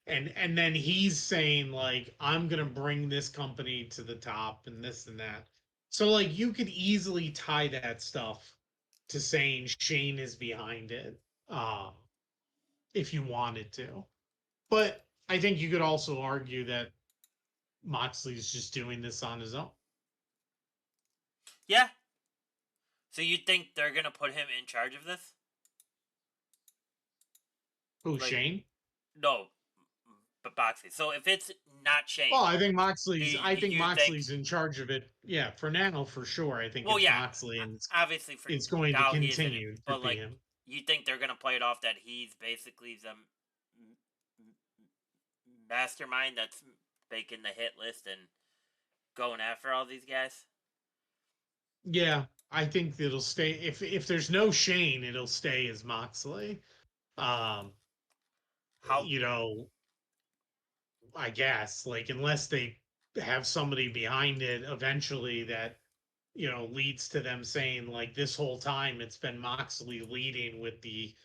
And then he's saying like, I'm gonna bring this company to the top and this and that. So like you could easily tie that stuff to saying Shane is behind it, um, if you wanted to. But I think you could also argue that Moxley's just doing this on his own. Yeah. So you think they're gonna put him in charge of this? Who, Like, Shane? no, but Boxley. So if it's not Shane, Well, do I think you think? Moxley's in charge of it. Yeah, for now, for sure. I think Well, it's yeah, Moxley, and obviously for it's going to now he is in it. continue to But be like, him. you think they're gonna play it off that he's basically the mastermind that's making the hit list and going after all these guys? Yeah, I think it'll stay. If there's no Shane, it'll stay as Moxley. Um, How? you know, I guess like unless they have somebody behind it eventually that leads to them saying like this whole time it's been Moxley leading with the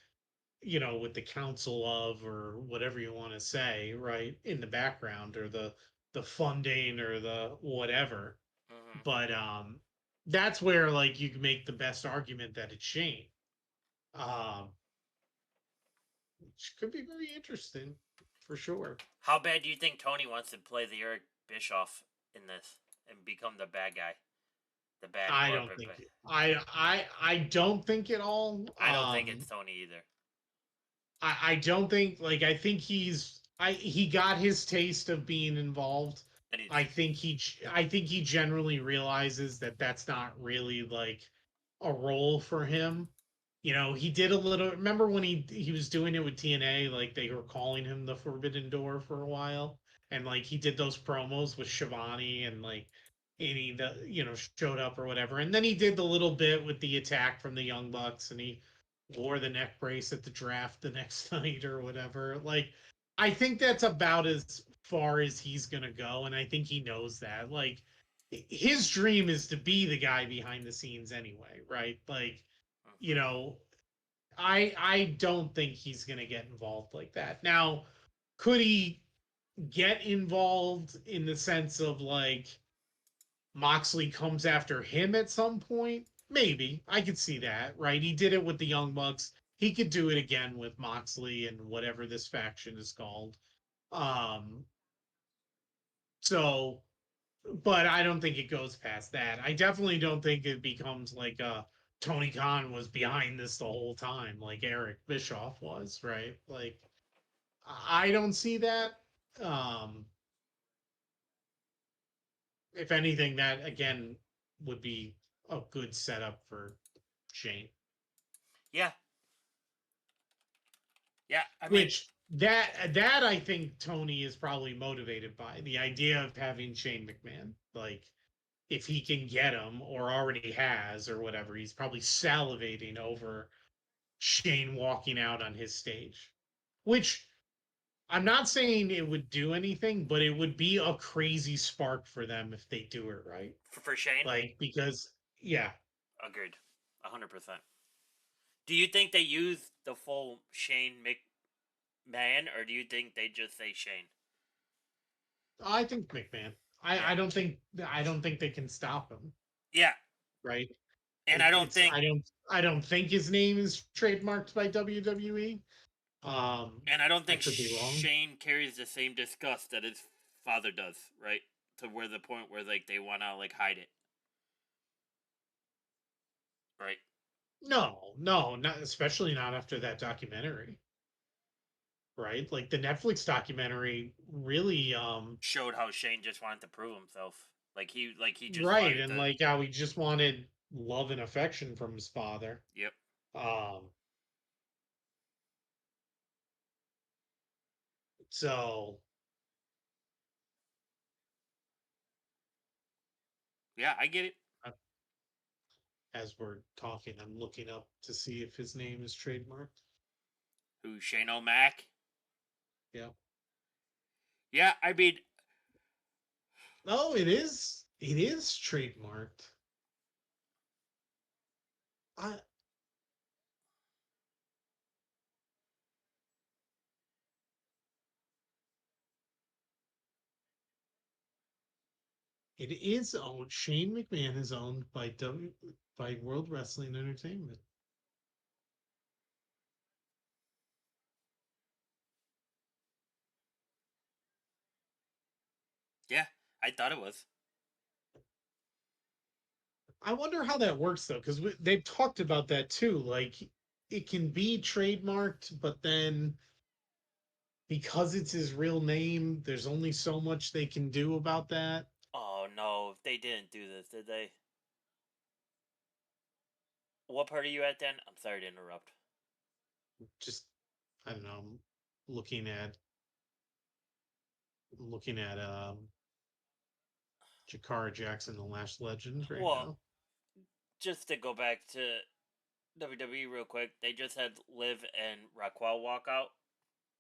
council of, or whatever you want to say, right, in the background, or the funding or the whatever. Mm-hmm. But that's where like you can make the best argument that it's Shane. Um, which could be very interesting for sure. How bad do you think Tony wants to play the Eric Bischoff in this and become the bad guy, the bad I don't corporate think guy? I don't think at all. I don't think it's Tony either. I don't think, like, I think he got his taste of being involved. And he's I think he generally realizes that that's not really like a role for him. he did a little. Remember when he was doing it with TNA? Like they were calling him the Forbidden Door for a while, and like he did those promos with Shivani, and like and he showed up or whatever. And then he did the little bit with the attack from the Young Bucks, and he wore the neck brace at the draft the next night or whatever. Like I think that's about as far as he's gonna go, and I think he knows that. Like his dream is to be the guy behind the scenes anyway, right? Like you Mm-hmm. know, I don't think he's gonna get involved like that. Now, could he get involved in the sense of like Moxley comes after him at some point? Maybe. I could see that, right? He did it with the Young Bucks. He could do it again with Moxley and whatever this faction is called. Um, so but I don't think it goes past that. I definitely don't think it becomes like Tony Khan was behind this the whole time, like Eric Bischoff was, right? Like I don't see that. Um, if anything, that again would be a good setup for Shane. Yeah, yeah. I mean, Which that I think Tony is probably motivated by the idea of having Shane McMahon. Like if he can get him or already has or whatever, he's probably salivating over Shane walking out on his stage. Which I'm not saying it would do anything, but it would be a crazy spark for them if they do it right. for Shane, Like because yeah, agreed, 100%. Do you think they use the full Shane McMahon, or do you think they just say Shane? I think McMahon. Yeah, I don't think they can stop him. yeah, Right? and I don't It's think, I don't think his name is trademarked by WWE. I could be wrong. Shane carries the same disgust that his father does, right? To where the point where like they want to like hide it, right? No, no, not especially not after that documentary, right? Like the Netflix documentary really Showed how Shane just wanted to prove himself, like he just right wanted and to. like how he just wanted love and affection from his father. Yep. Um so Yeah, I get it. uh, as we're talking, I'm looking up to see if his name is trademarked. Who Shane O'Mac? Yeah. Yeah, I mean, Oh, it is. It is trademarked. I It is owned. Shane McMahon is owned by by World Wrestling Entertainment. yeah, I thought it was. I wonder how that works though, because they've talked about that too. Like it can be trademarked, but then because it's his real name, there's only so much they can do about that. Oh no, they didn't do this, did they? What part are you at, then? I'm sorry to interrupt. Just I don't know, looking at looking at Jakara Jackson, the Last Legend right Well, now. just to go back to WWE real quick, they just had Liv and Raquel walk out,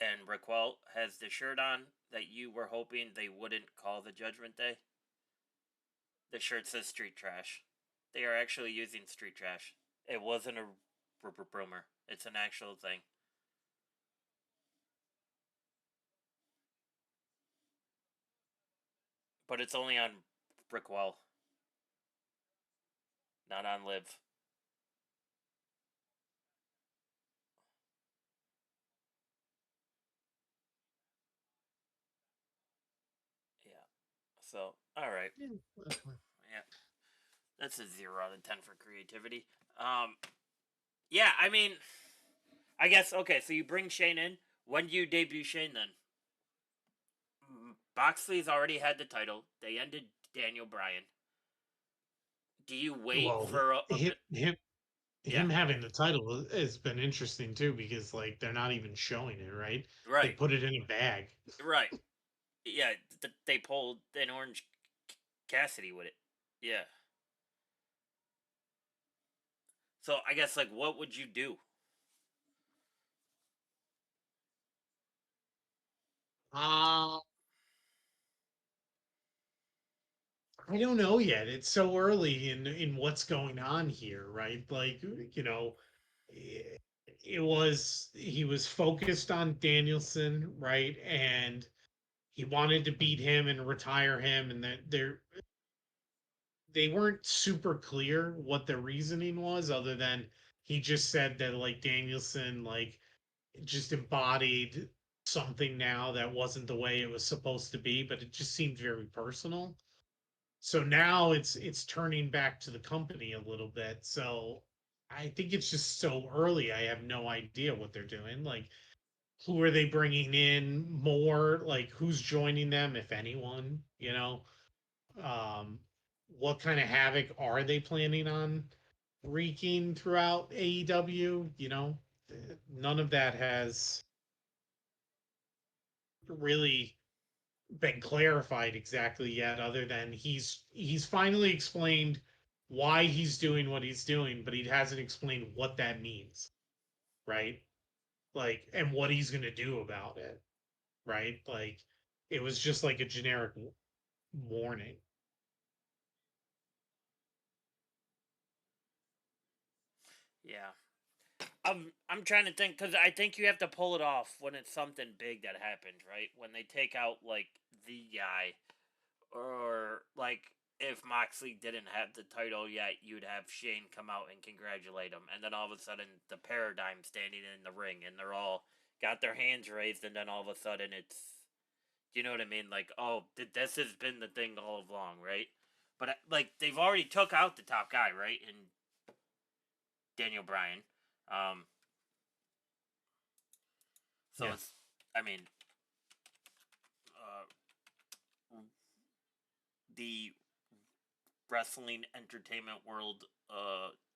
and Raquel has the shirt on that you were hoping they wouldn't call the Judgment Day. The shirt says Street Trash. They are actually using Street Trash. It wasn't a rumor. It's an actual thing. But it's only on Brickwell, not on Liv. Yeah. So, all right. Yeah. Yeah. That's a 0 out of 10 for creativity. Um, yeah, I mean, I guess, okay, so you bring Shane in. When do you debut Shane then? Boxley's already had the title. They ended Daniel Bryan. Do you wait Well, for a him, bit? him Yeah, him having the title has been interesting too because like they're not even showing it, right? They right, put it in a bag. right. Yeah, they pulled an Orange Cassidy with it. Yeah. So I guess like, what would you do? Uh I don't know yet. It's so early in what's going on here, right? Like, it, it was he was focused on Danielson, right? And he wanted to beat him and retire him, and that they weren't super clear what the reasoning was, other than he just said that like Danielson like just embodied something now that wasn't the way it was supposed to be, but it just seemed very personal. So now it's turning back to the company a little bit. So I think it's just so early. I have no idea what they're doing. Like, who are they bringing in more? Like, who's joining them, if anyone? Um, what kind of havoc are they planning on wreaking throughout AEW? None of that has really been clarified exactly yet, other than he's finally explained why he's doing what he's doing, but he hasn't explained what that means, right? Like, and what he's going to do about it, right? Like, it was just like a generic warning. Yeah. I'm trying to think because I think you have to pull it off when it's something big that happened, right? When they take out like the guy, or like if Moxley didn't have the title yet, you'd have Shane come out and congratulate him, and then all of a sudden the Paradigm standing in the ring, and they're all got their hands raised, and then all of a sudden it's, you know what I mean? Like, oh, this has been the thing all along, right? But like they've already took out the top guy, right? And Daniel Bryan. Um, so Yeah. it's, I mean, uh, the wrestling entertainment world,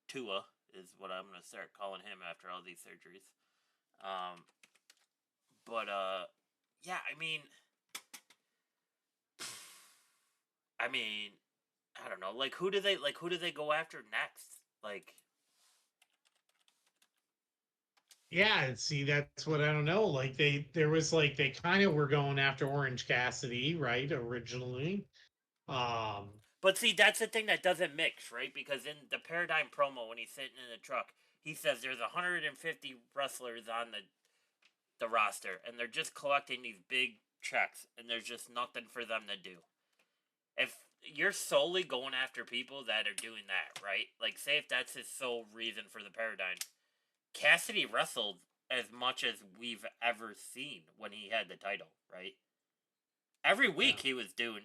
Tua is what I'm gonna start calling him after all these surgeries. Um, but yeah, I mean, I don't know. Like, who do they go after next? Like, Yeah, and see, that's what I don't know. Like there was like they kind of were going after Orange Cassidy, right, originally. Um, but see, that's the thing that doesn't mix, right? Because in the Paradigm promo, when he's sitting in the truck, he says there's 150 wrestlers on the roster, and they're just collecting these big checks, and there's just nothing for them to do. If you're solely going after people that are doing that, right? Like, say if that's his sole reason for the Paradigm, Cassidy wrestled as much as we've ever seen when he had the title, right? Every week yeah. he was doing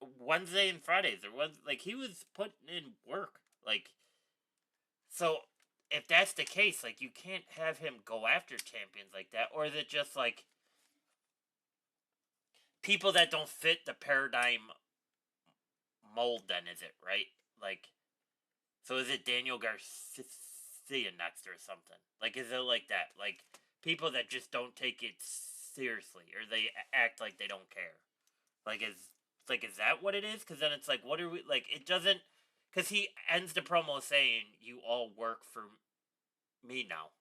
Wednesday and Fridays. There was like he was putting in work. Like, so if that's the case, like you can't have him go after champions like that, or is it just like people that don't fit the Paradigm mold? Then is it right? Like, so is it Daniel Garcia next or something? Like, is it like that? Like people that just don't take it seriously, or they act like they don't care. Is that what it is? Because then it's like, what are we like? It doesn't. Because he ends the promo saying, "You all work for me now,"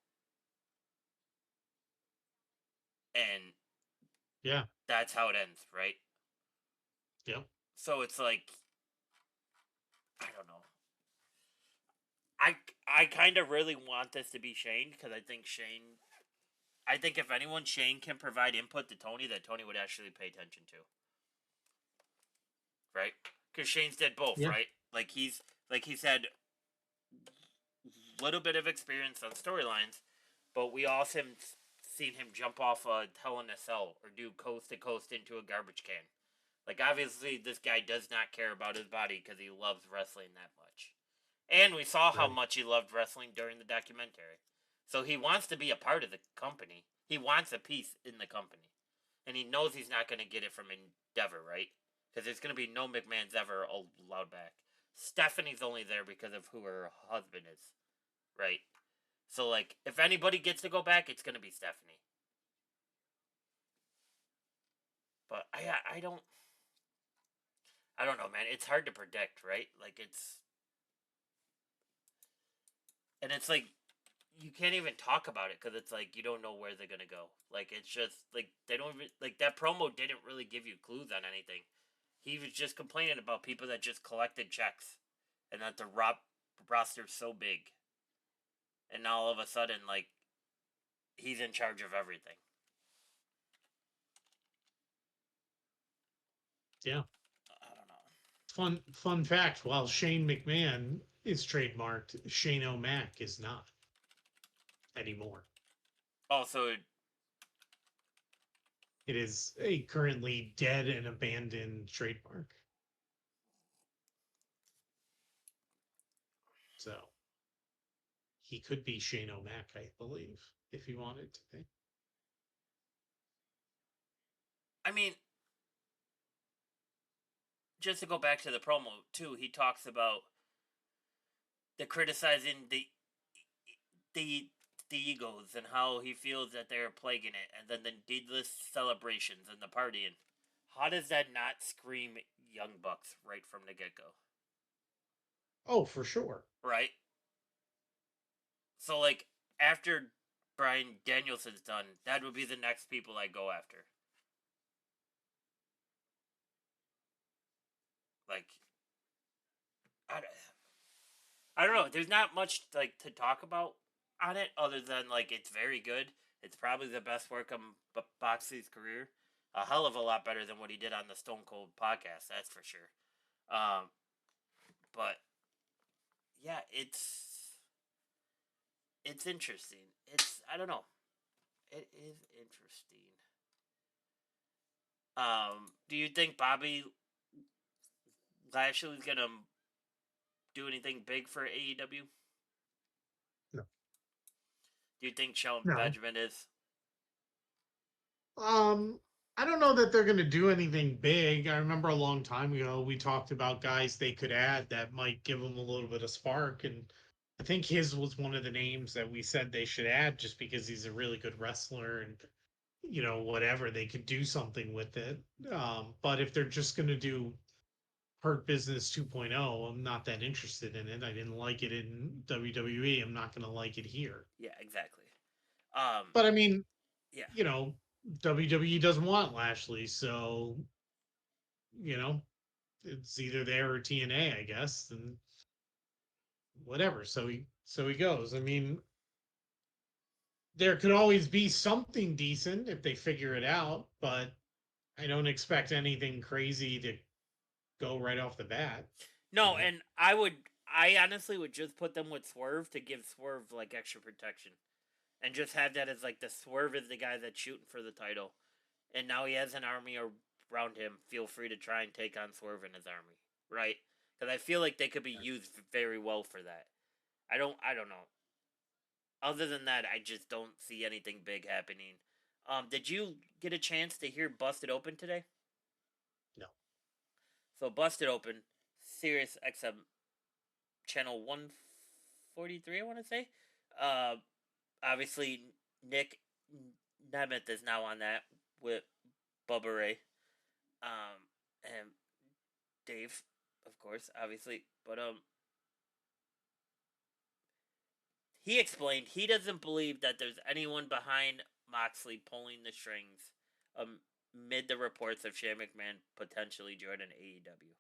and Yeah. that's how it ends, right? Yep. So it's like, I don't know. I kind of really want this to be Shane because I think Shane. I think if anyone, Shane can provide input to Tony that Tony would actually pay attention to, right? Because Shane's did both, Yeah. right? He's had little bit of experience on storylines, but we also seen him jump off a Hell in a Cell or do coast to coast into a garbage can. Like, obviously, this guy does not care about his body because he loves wrestling that much. And we saw how Right. much he loved wrestling during the documentary. So he wants to be a part of the company. He wants a piece in the company. And he knows he's not going to get it from Endeavor, right? Because there's going to be no McMahon's ever allowed back. Stephanie's only there because of who her husband is, right? So, like, if anybody gets to go back, it's gonna be Stephanie. But I don't know, man. It's hard to predict, right? Like, it's like you can't even talk about it because it's like you don't know where they're gonna go. Like, it's just like they don't even like that promo didn't really give you clues on anything. He was just complaining about people that just collected checks, and that the roster's so big, and now all of a sudden, like, he's in charge of everything. Yeah. I don't know. Fun fact, while Shane McMahon is trademarked, Shane O'Mac is not anymore. Also, It is a currently dead and abandoned trademark. So he could be Shane O'Mac, I believe, if he wanted to be. I mean, just to go back to the promo too, he talks about the criticizing the the egos and how he feels that they're plaguing it, and then the needless celebrations and the partying. How does that not scream Young Bucks right from the get go? Oh, for sure. Right. So, like, after Brian Danielson's done, that would be the next people I go after. Like, I, I don't know. There's not much like to talk about on it other than like it's very good. It's probably the best work of Boxley's career. A hell of a lot better than what he did on the Stone Cold podcast. That's for sure. Um, but yeah, it's interesting. I don't know. It is interesting. Do you think Bobby Lashley's gonna do anything big for AEW? No. Do you think Shelton No. Benjamin is? Um, I don't know that they're going to do anything big. I remember a long time ago we talked about guys they could add that might give them a little bit of spark, and I think his was one of the names that we said they should add just because he's a really good wrestler and whatever they could do something with it. But if they're just going to do Hurt Business 2.0, I'm not that interested in it. I didn't like it in WWE. I'm not going to like it here. Yeah, exactly. But I mean, Yeah. you know, WWE doesn't want Lashley, so it's either there or TNA, I guess, and whatever. So he goes. I mean, there could always be something decent if they figure it out, but I don't expect anything crazy to go right off the bat. You No, know, and I honestly would just put them with Swerve to give Swerve like extra protection, and just have that as like the Swerve is the guy that's shooting for the title, and now he has an army around him. Feel free to try and take on Swerve and his army, right? Because I feel like they could be used very well for that. I don't know. Other than that, I just don't see anything big happening. Did you get a chance to hear Busted Open today? no. So Busted Open, Sirius XM channel 143, I want to say. Uh, Obviously, Nick Nemeth is now on that with Bubba Ray. And Dave, of course, obviously. But he explained he doesn't believe that there's anyone behind Moxley pulling the strings amid the reports of Shane McMahon potentially joining AEW.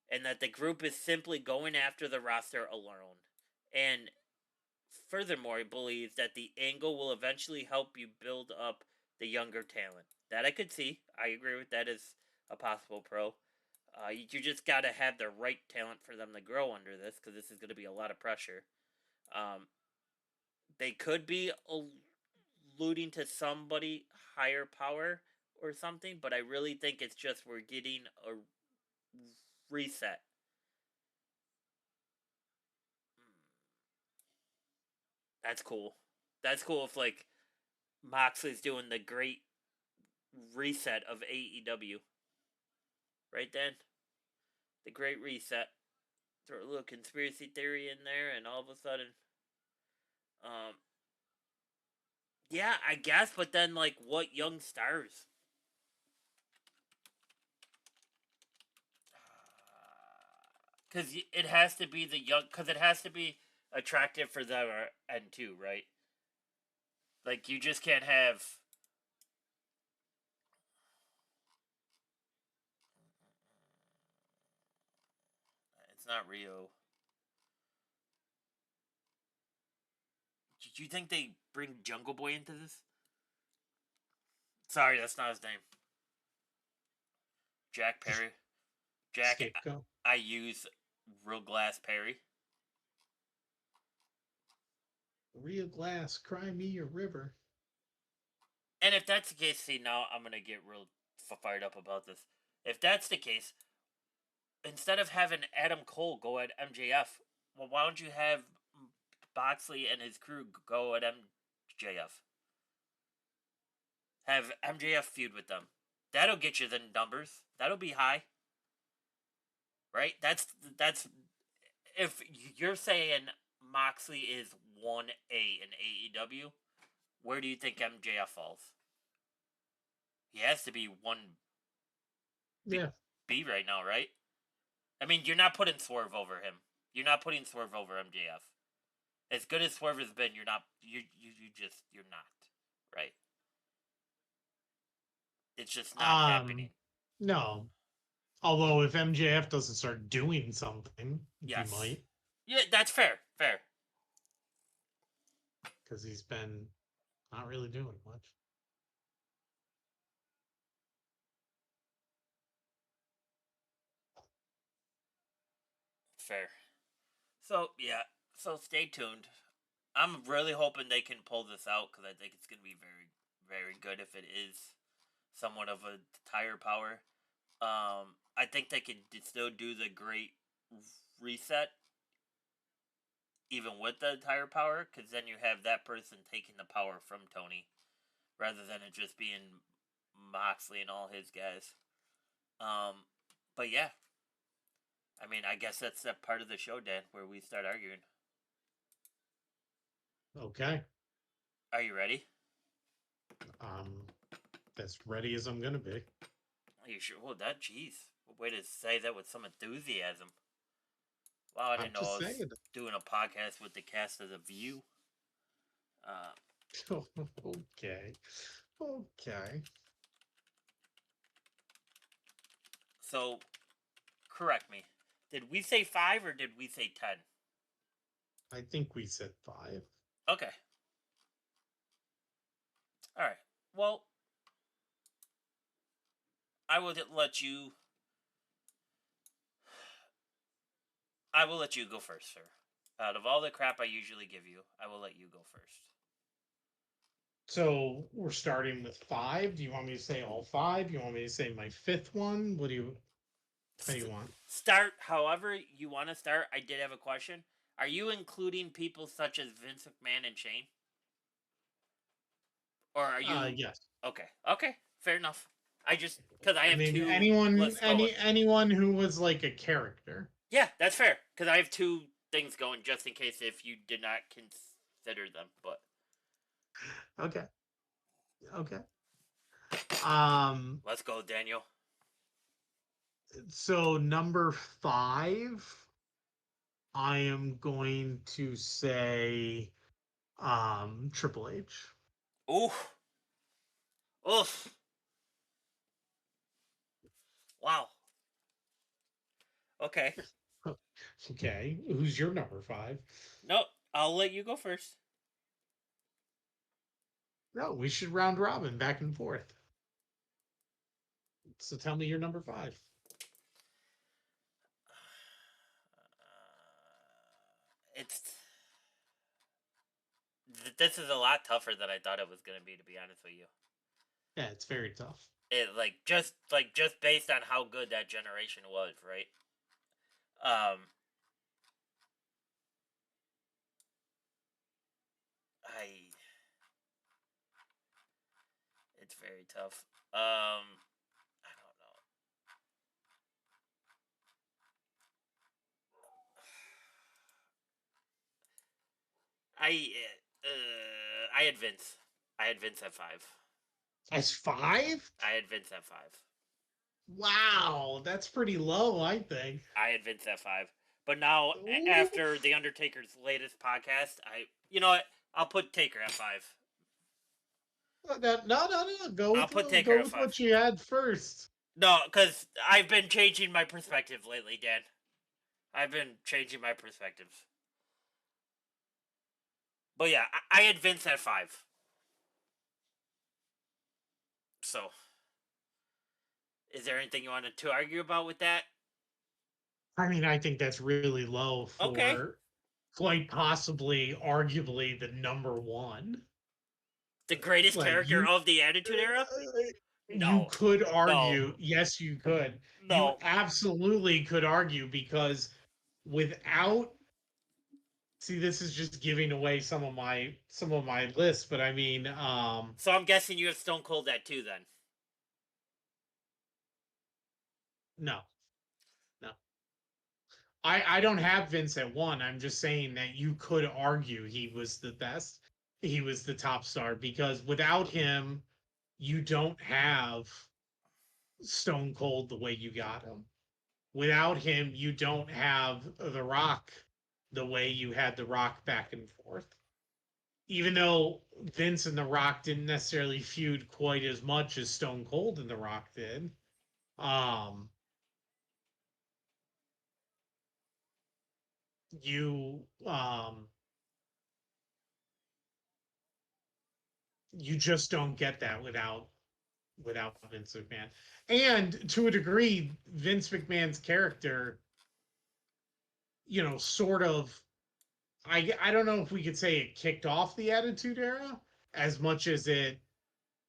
And that the group is simply going after the roster alone. And furthermore, he believes that the angle will eventually help you build up the younger talent. That I could see. I agree with that as a possible pro. You just got to have the right talent for them to grow under this because this is going to be a lot of pressure. Um, they could be alluding to somebody higher power or something, but I really think it's just we're getting a reset. That's cool. That's cool if like Moxley's doing the great reset of AEW. Right then? The great reset. Throw a little conspiracy theory in there and all of a sudden Um, yeah, I guess, but then like, what young stars? Because it has to be the young, because it has to be attractive for them and too, right? Like you just can't have. It's not Rio. Did you think they bring Jungle Boy into this? Sorry, that's not his name. Jack Perry. Jack, Scapegoat. I use Real Glass Perry. Rio Glass, cry me a river. And if that's the case, see, now I'm going to get real fired up about this. If that's the case, instead of having Adam Cole go at MJF, well, why don't you have Boxley and his crew go at MJF? Have MJF feud with them. That'll get you the numbers. That'll be high. Right? That's if you're saying Moxley is 1A in AEW, where do you think MJF falls? He has to be 1B Yeah. right now, right? I mean, you're not putting Swerve over him. You're not putting Swerve over MJF. As good as Swerve has been, you're not. You're not. Right? It's just not happening. No. Although if MJF doesn't start doing something, he Yes. might. Yeah, that's fair. Fair. Because he's been not really doing much. Fair. So yeah. So stay tuned. I'm really hoping they can pull this out because I think it's going to be very, very good if it is somewhat of a tire power. I think they can still do the great reset even with the tire power because then you have that person taking the power from Tony rather than it just being Moxley and all his guys. But yeah, I mean, I guess that's that part of the show, Dan, where we start arguing. Okay. Are you ready? As ready as I'm gonna be. Are you sure? Oh, that, jeez. Way to say that with some enthusiasm. Wow, I didn't know I was doing a podcast with the cast of The View. Okay. Okay. So, correct me. Did we say 5 or did we say 10? I think we said 5. Okay. All right. Well, I will let you. I will let you go first, sir. Out of all the crap I usually give you, I will let you go first. So we're starting with 5. Do you want me to say all 5? You want me to say my 5th one? What do you? How do you want? Start however you want to start. I did have a question. Are you including people such as Vince McMahon and Shane? Or are you? Yes. Okay. Okay. Fair enough. I just because I have mean, two anyone, lists going. anyone who was like a character. Yeah, that's fair. Because I have 2 things going just in case if you did not consider them. But Okay. Okay. let's go, Daniel. So number 5, I am going to say Triple H. Oof. Oof. Wow. Okay. Okay. Who's your number 5? Nope. I'll let you go first. No, we should round robin back and forth. So tell me your number 5. It's this is a lot tougher than I thought it was going to be honest with you. Yeah, it's very tough. It just based on how good that generation was, right? I it's very tough. I don't know. I I had Vince. I had Vince at 5. As 5? I had Vince at 5. Wow, that's pretty low, I think. I had Vince at 5. But now, Ooh. after the Undertaker's latest podcast, you know what? I'll put Taker at 5. No. I'll put Taker Go at with 5. what you had first. No, because I've been changing my perspective lately, Dan. I've been changing my perspectives. But yeah, I had Vince at 5. So, is there anything you wanted to argue about with that? I mean, I think that's really low Okay. for quite possibly, arguably, the number one. The greatest Like character of the Attitude Era? you No. could No. argue, yes, you could. You No. absolutely could argue because without see, this is just giving away some of my lists, but I mean, So I'm guessing you have Stone Cold at 2 then. no, no. I don't have Vince at 1. I'm just saying that you could argue he was the best. He was the top star because without him, you don't have Stone Cold the way you got him. Without him, you don't have The Rock the way you had The Rock back and forth. Even though Vince and The Rock didn't necessarily feud quite as much as Stone Cold and The Rock did, um, you you just don't get that without Vince McMahon. And to a degree, Vince McMahon's character, sort of I don't know if we could say it kicked off the Attitude Era as much as it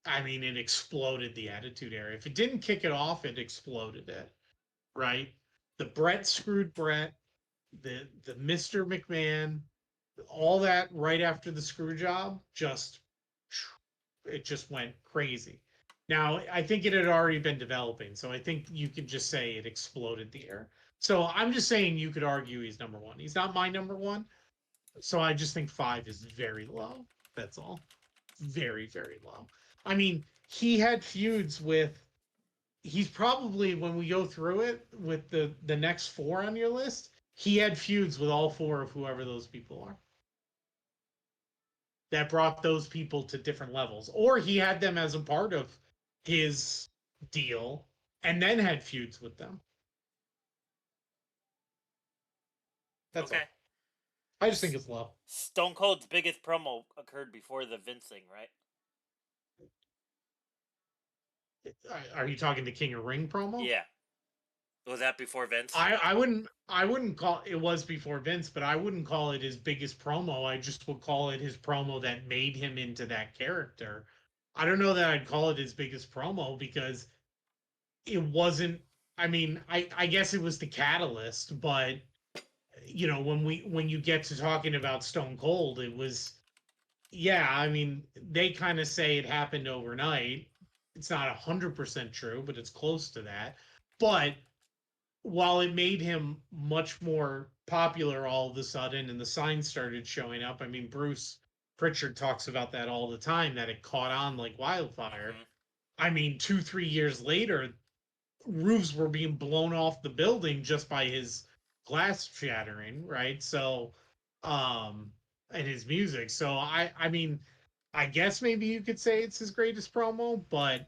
exploded the Attitude Era. If it didn't kick it off, it exploded it, right? The Brett screwed Brett, the Mr. McMahon, all that right after the screw job, it just went crazy. Now, I think it had already been developing, so I think you could just say it exploded the air. So I'm just saying you could argue he's number one. He's not my number one, so I just think 5 is very low. That's all. Very, very low. I mean, he had feuds with. He's probably when we go through it with the next 4 on your list, he had feuds with all 4 of whoever those people are. That brought those people to different levels, or he had them as a part of his deal and then had feuds with them. That's Okay. all. I just think it's low. Stone Cold's biggest promo occurred before the Vince thing, right? Are you talking the King of Ring promo? Yeah. Was that before Vince? I wouldn't call it was before Vince, but I wouldn't call it his biggest promo. I just would call it his promo that made him into that character. I don't know that I'd call it his biggest promo because it wasn't. I guess it was the catalyst, but when you get to talking about Stone Cold, it was yeah. They kind of say it happened overnight. It's not 100% true, but it's close to that. But while it made him much more popular all of a sudden and the signs started showing up, Bruce Pritchard talks about that all the time, that it caught on like wildfire. Mm-hmm. 2, 3 years later, roofs were being blown off the building just by his glass shattering, right? So, and his music. So I guess maybe you could say it's his greatest promo, but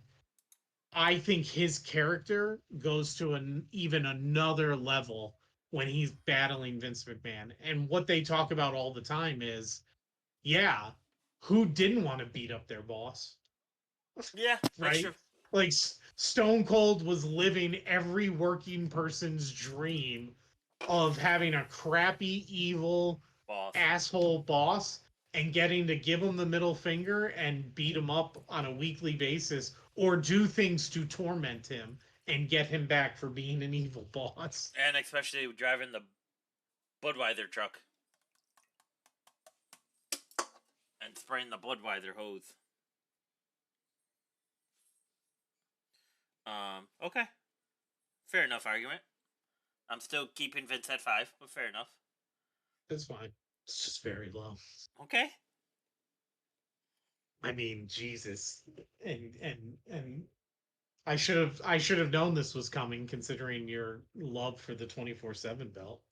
I think his character goes to even another level when he's battling Vince McMahon. And what they talk about all the time is, yeah, who didn't want to beat up their boss, Yeah, that's right? true. Like Stone Cold was living every working person's dream of having a crappy, evil, Boss. asshole boss and getting to give him the middle finger and beat him up on a weekly basis or do things to torment him and get him back for being an evil boss. And especially driving the Budweiser truck and spraying the Budweiser hose. Okay. Fair enough argument. I'm still keeping Vince at 5, but fair enough. That's fine. It's just very low. Okay. I mean, Jesus, and I should have known this was coming, considering your love for the 24/7 belt,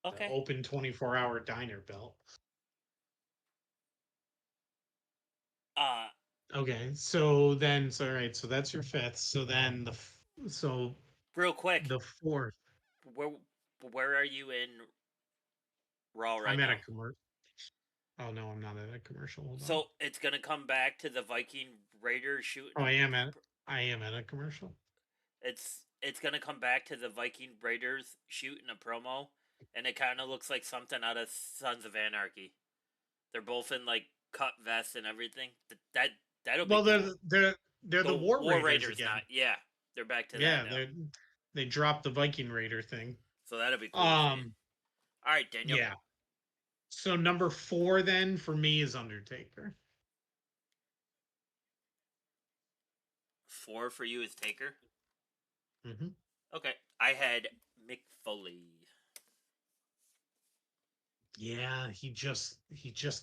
the Okay. open 24-hour diner belt. Uh, Okay, so all right, so that's your fifth. So real quick, the fourth, where where are you in Raw right I'm at a now? commercial. Oh no, I'm not at a commercial. Hold on. So it's gonna come back to the Viking Raiders shooting Oh, a. I am at a commercial. It's gonna come back to the Viking Raiders shooting a promo, and it kind of looks like something out of Sons of Anarchy. They're both in like cut vests and everything. That'll be Well, cool. they're the The War War Raiders Raiders, again. not yeah, they're back to that Yeah, now. they dropped the Viking Raider thing. So that'll be cool to see. Um, All right, Daniel. yeah. So number four then for me is Undertaker. 4 for you is Taker. Hmm. Okay, I had Mick Foley. Yeah, he just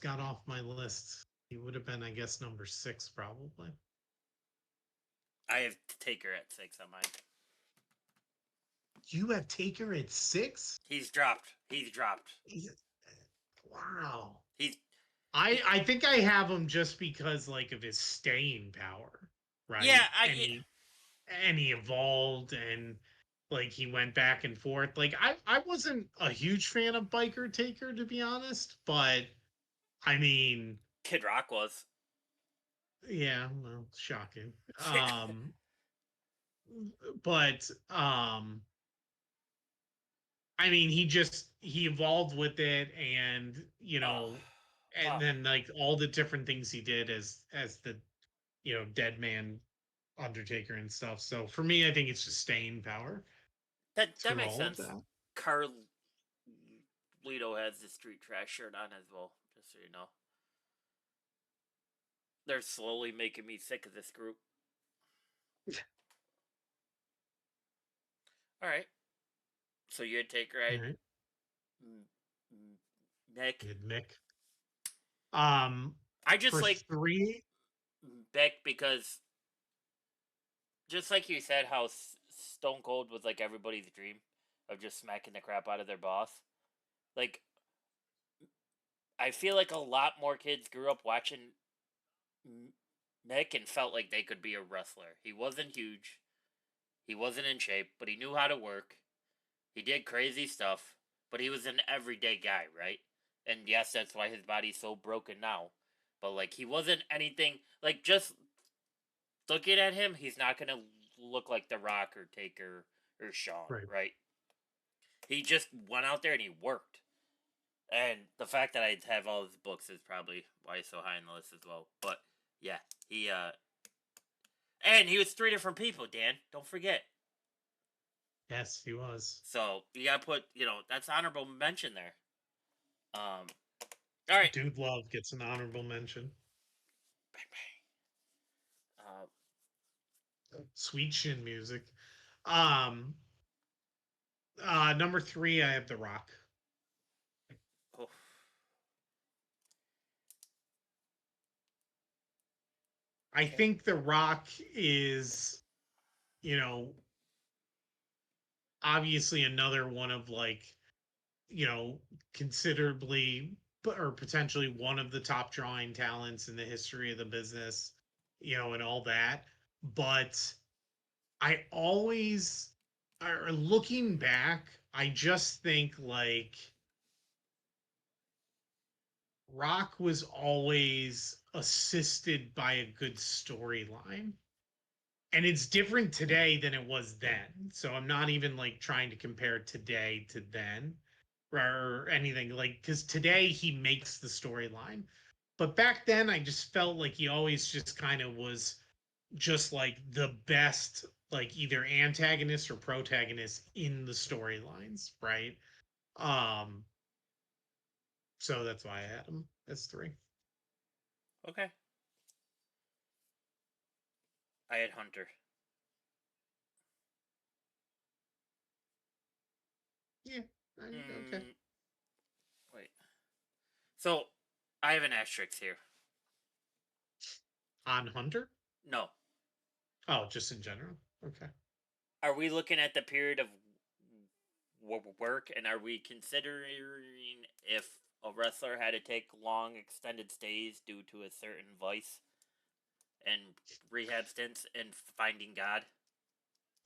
got off my list. He would have been, I guess, number six probably. I have Taker at 6 on mine. You have Taker at six? He's dropped. He's dropped. Wow. He's he, I think I have him just because like of his staying power, yeah. right? And he evolved and like he went back and forth. Like I wasn't a huge fan of Biker Taker, to be honest, but I mean, Kid Rock was. yeah, well, shocking. But I mean, he evolved with it, and Oh, and wow. then like all the different things he did as the dead man Undertaker and stuff. So for me, I think it's just staying power That through makes all of sense. that. Carlito has the street trash shirt on as well. Just so you know, they're slowly making me sick of this group. All right. So you had Taker. I All had right, mm, Nick. good Mick. Um, I just for like three, Beck because just like you said, how Stone Cold was like everybody's dream of just smacking the crap out of their boss. Like I feel like a lot more kids grew up watching Nick and felt like they could be a wrestler. He wasn't huge. He wasn't in shape, but he knew how to work. He did crazy stuff, but he was an everyday guy, right? And yes, that's why his body's so broken now. But like he wasn't anything like just looking at him, he's not gonna look like The Rock or Taker or Shawn, right? right? He just went out there and he worked. And the fact that I have all his books is probably why he's so high on the list as well. But yeah, he and he was 3 different people, Dan. Don't forget. Yes, he was. So you gotta put, that's honorable mention there. Um, all right. Dude Love gets an honorable mention. Bang, bang. Sweet Shin music. Um, Number three, I have The Rock. Oh, I okay. think The Rock is, you know, obviously another one of like, considerably or potentially one of the top drawing talents in the history of the business, and all that. But I always, or looking back, I just think like Rock was always assisted by a good storyline. And it's different today than it was then. So I'm not even like trying to compare today to then or anything like because today he makes the storyline. But back then I just felt like he always just kind of was just like the best, like either antagonist or protagonist in the storylines, right? Um, so that's why I had him as three. Okay. I had Hunter. Yeah. Okay. Mm, So I have an asterisk here. On Hunter? No. Oh, just in general. Okay. Are we looking at the period of work, and are we considering if a wrestler had to take long extended stays due to a certain vice and rehab stints and finding God?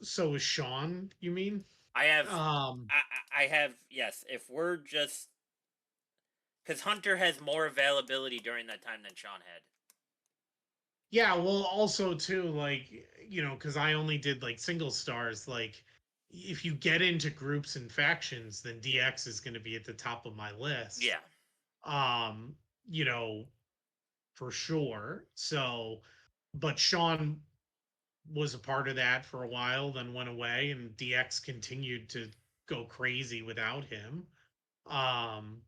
So is Sean, you mean? I have, Um, I have, yes. If we're just because Hunter has more availability during that time than Sean had. yeah, well, also too, like, because I only did like single stars, like if you get into groups and factions, then DX is going to be at the top of my list. Yeah, Um, you know, for sure. So, but Sean was a part of that for a while, then went away, and DX continued to go crazy without him. Um,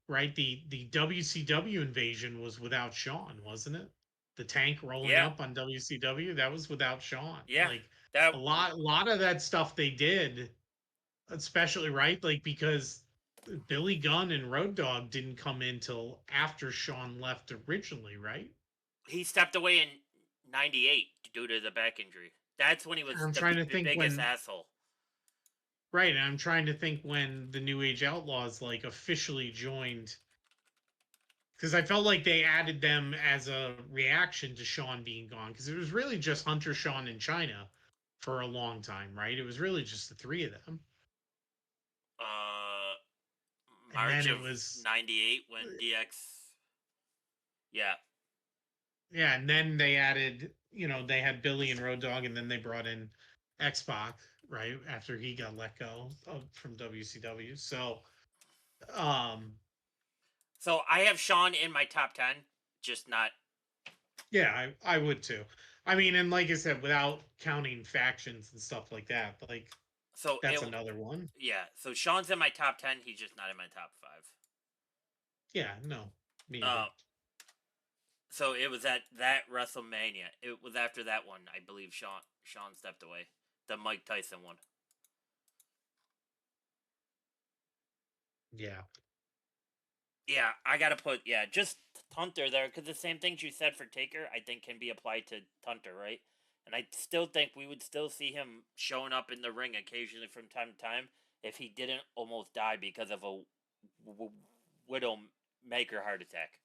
right? The WCW invasion was without Sean, wasn't it? The tank rolling yeah, up on WCW, that was without Sean. yeah. Like That a lot of that stuff they did, especially right, like because Billy Gunn and Road Dogg didn't come in till after Sean left originally, right? he stepped away in '98 due to the back injury. That's when he And was I'm the trying to think biggest when asshole. right, and I'm trying to think when the New Age Outlaws like officially joined because I felt like they added them as a reaction to Sean being gone because it was really just Hunter, Sean, and China for a long time, right? It was really just the three of them, Uh, and March then it of was '98 when DX. Yeah, yeah, and then they added, they had Billy and Road Dogg, and then they brought in X Pac, right after he got let go from WCW. So, um, so I have Sean in my top 10, just not. yeah, I would too. I mean, and like I said, without counting factions and stuff like that, like So that's it, another one. yeah. So Sean's in my top 10. He's just not in my top five. Yeah, no, me Uh, either. so it was at that WrestleMania. It was after that one, I believe. Sean stepped away. The Mike Tyson one. Yeah. Yeah, I gotta put just Hunter there because the same things you said for Taker, I think can be applied to Hunter, right? And I still think we would still see him showing up in the ring occasionally from time to time if he didn't almost die because of a widow maker heart attack.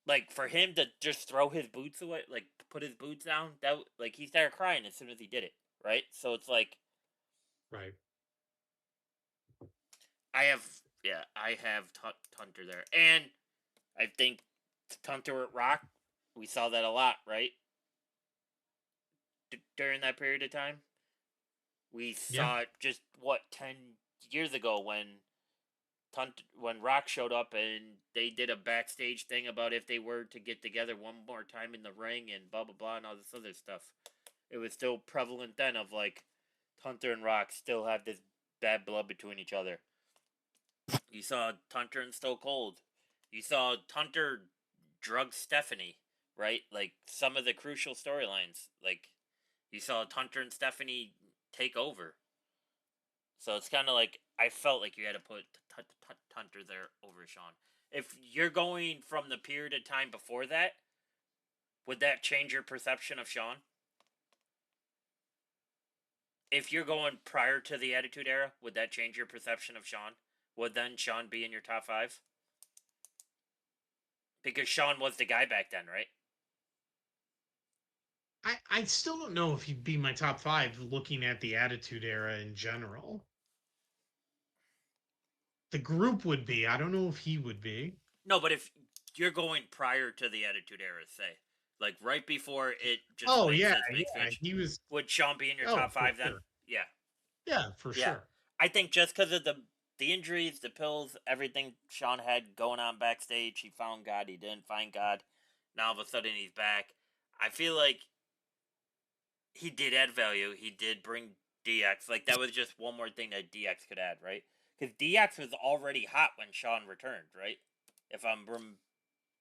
Like for him to just throw his boots away, like put his boots down, that like he started crying as soon as he did it, right? So it's like Right. I have Hunter there, and I think Hunter at Rock, we saw that a lot, right? During that period of time, we Yeah. saw it just 10 years ago when Rock showed up and they did a backstage thing about if they were to get together one more time in the ring and blah blah blah and all this other stuff. It was still prevalent then of like Hunter and Rock still have this bad blood between each other. You saw Hunter and Stone Cold. You saw Hunter drug Stephanie, right? Like some of the crucial storylines. Like you saw Hunter and Stephanie take over. So it's kind of like I felt like you had to put Hunter there over Sean. If you're going from the period of time before that, would that change your perception of Sean? If you're going prior to the Attitude Era, would that change your perception of Sean? Would then Sean be in your top five? Because Sean was the guy back then, right? I still don't know if he'd be my top five looking at the Attitude Era in general. The group would be. I don't know if he would be. No, but if you're going prior to the Attitude Era, say, like right before it just Oh made yeah, sense, make yeah. switch, He was would Sean be in your oh top for five then? sure. Yeah, Yeah, for yeah. sure. I think just because of the injuries, the pills, everything Sean had going on backstage, he found God, he didn't find God. Now all of a sudden he's back. I feel like he did add value. He did bring DX. Like that was just one more thing that DX could add, right? Because DX was already hot when Sean returned, right? If I'm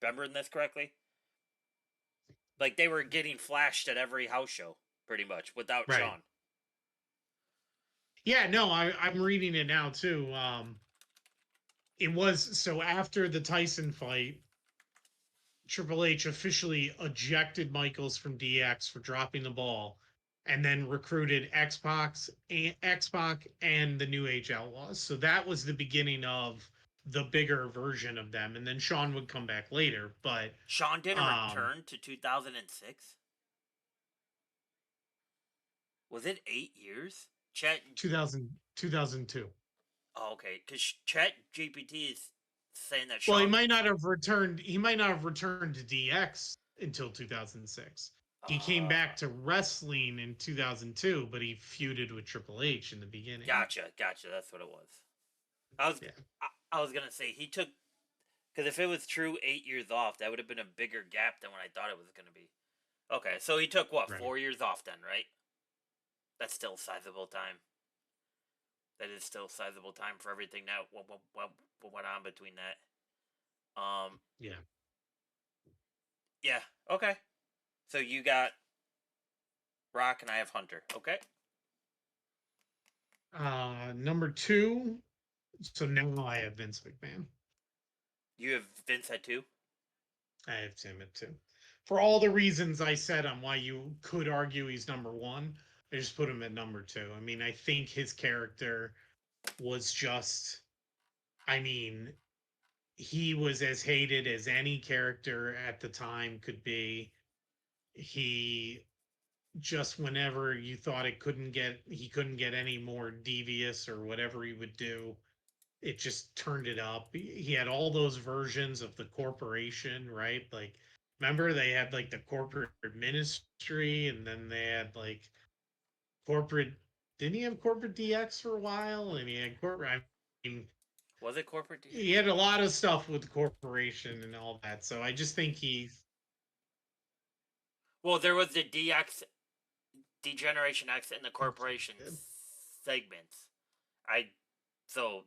remembering this correctly, like they were getting flashed at every house show, pretty much, without Right. Sean. Yeah, no, I'm reading it now too. it was so after the Tyson fight, Triple H officially ejected Michaels from DX for dropping the ball, and then recruited X-Pac and the New Age Outlaws. So that was the beginning of the bigger version of them, and then Shawn would come back later. But Shawn didn't um, return to 2006. Was it 8 years? Chat. 2002. Oh, okay, because Chat GPT is saying that Well, he Shawn. might not have returned. He might not have returned to DX until 2006. He came back Uh, to wrestling in 2002, but he feuded with Triple H in the beginning. gotcha. That's what it was. I was Yeah, I was gonna say he took, because if it was true 8 years off, that would have been a bigger gap than what I thought it was gonna be. Okay, so he took what, right. 4 years off then, right? That's still sizable time. That is still sizable time for everything that what went on between that. Um, Yeah. yeah, okay. So you got Rock and I have Hunter. Okay, Number two. So now I have Vince McMahon. you have Vince at two. I have Tim at two. For all the reasons I said on why you could argue he's number one, I just put him at number two. I mean, I think his character was just, I mean, he was as hated as any character at the time could be. He just whenever you thought he couldn't get any more devious or whatever he would do, it just turned it up. He had all those versions of the corporation, right? Like, remember they had like the corporate ministry, and then they had like corporate. Didn't he have corporate DX for a while? And he had corporate. I mean, Was it corporate he DX? had a lot of stuff with the corporation and all that. So I just think he's Well, there was the DX, Degeneration X, and the that's corporation good. segments. I so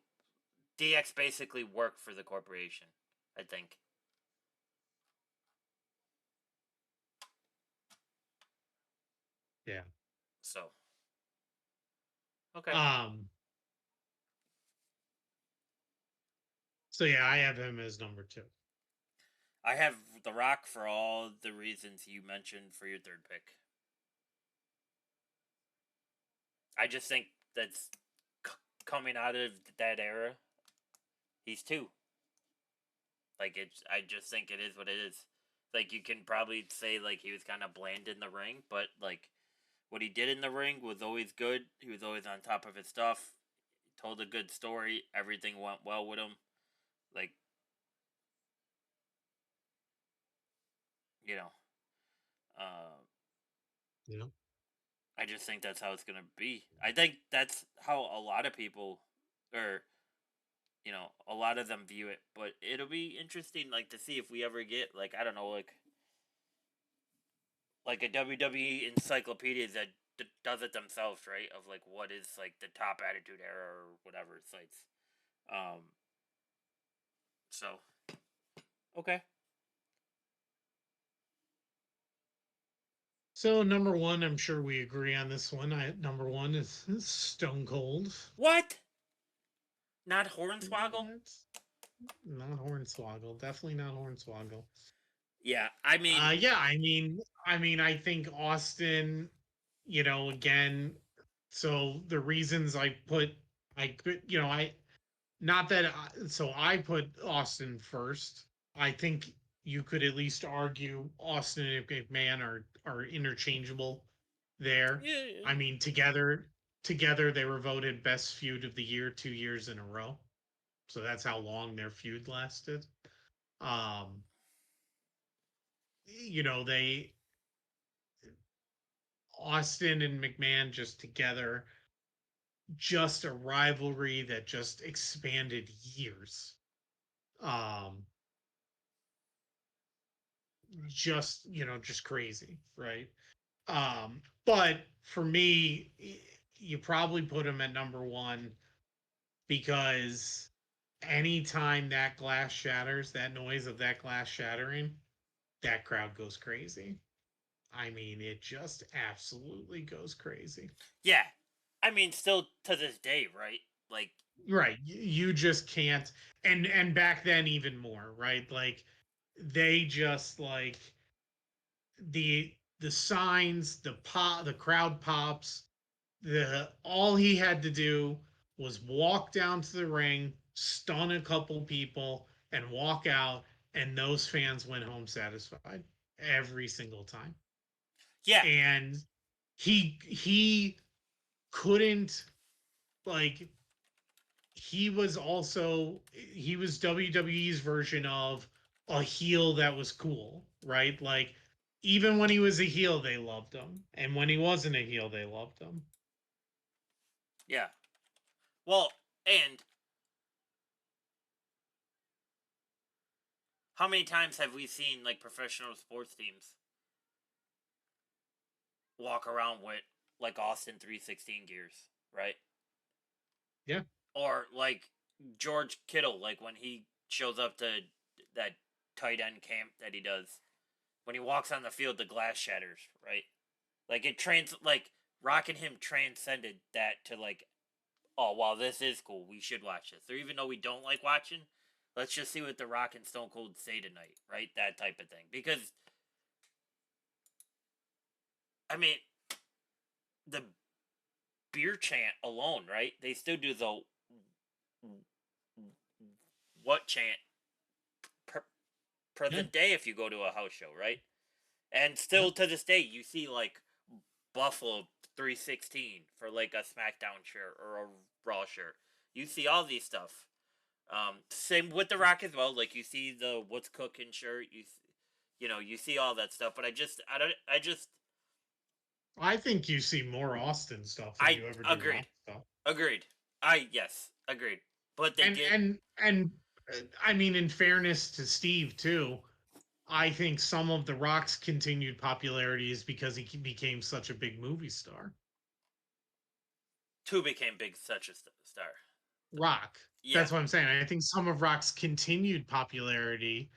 DX basically worked for the corporation. I think Yeah. so. Okay, Um. So yeah, I have him as number two. I have The Rock for all the reasons you mentioned for your third pick. I just think that's coming out of that era. He's two. Like it's, I just think it is what it is. Like you can probably say like he was kind of bland in the ring, but like what he did in the ring was always good. He was always on top of his stuff. He told a good story. Everything went well with him. Like, you know, uh, Yeah. I just think that's how it's gonna be. I think that's how a lot of people, or a lot of them view it. But it'll be interesting, like to see if we ever get like, I don't know, like a WWE encyclopedia that does it themselves, right? Of like what is like the top Attitude Era or whatever sites. Um. So okay. So number one, I'm sure we agree on this one. Number one is Stone Cold. What? Not Hornswoggle? What? Not Hornswoggle. Definitely not Hornswoggle. Yeah, I mean, Yeah. I think Austin. Again. So the reasons I could, not that. So I put Austin first. I think you could at least argue Austin and McMahon are interchangeable there. yeah, yeah. I mean, together they were voted best feud of the year 2 years in a row. So that's how long their feud lasted. Um, they Austin and McMahon just together, just a rivalry that just expanded years. Um, just crazy, right? But for me, you probably put him at number one because anytime that glass shatters, that noise of that glass shattering, that crowd goes crazy. I mean, it just absolutely goes crazy. Yeah. I mean, still to this day, right? Like, Right. You just can't, and back then even more, right? Like they just like the signs, the crowd pops, the all he had to do was walk down to the ring, stun a couple people, and walk out, and those fans went home satisfied every single time. yeah, And he couldn't like he was WWE's version of a heel that was cool, right? Like even when he was a heel, they loved him, and when he wasn't a heel, they loved him. yeah. Well, and how many times have we seen like professional sports teams walk around with like Austin 316 gears, right? Yeah, Or like George Kittle, like when he shows up to that tight end camp that he does, when he walks on the field, the glass shatters, right? Like like Rock and him transcended that to like, oh wow, this is cool. We should watch this. Or even though we don't like watching, let's just see what the Rock and Stone Cold say tonight, right? That type of thing. Because I mean, the beer chant alone, right? They still do the what chant per, yeah, present day if you go to a house show, right? And yeah. still to this day, you see like Buffalo 316 for like a SmackDown shirt or a Raw shirt. You see all these stuff. Same with The Rock as well. Like you see the What's Cooking shirt. You know, you see all that stuff. But I think you see more Austin stuff than I you ever do agreed, Rock stuff. agreed. Yes, agreed. But they And did. I mean, in fairness to Steve too, I think some of the Rock's continued popularity is because he became such a big movie star. Two became big such a star. Rock. Yeah. That's what I'm saying. I think some of Rock's continued popularity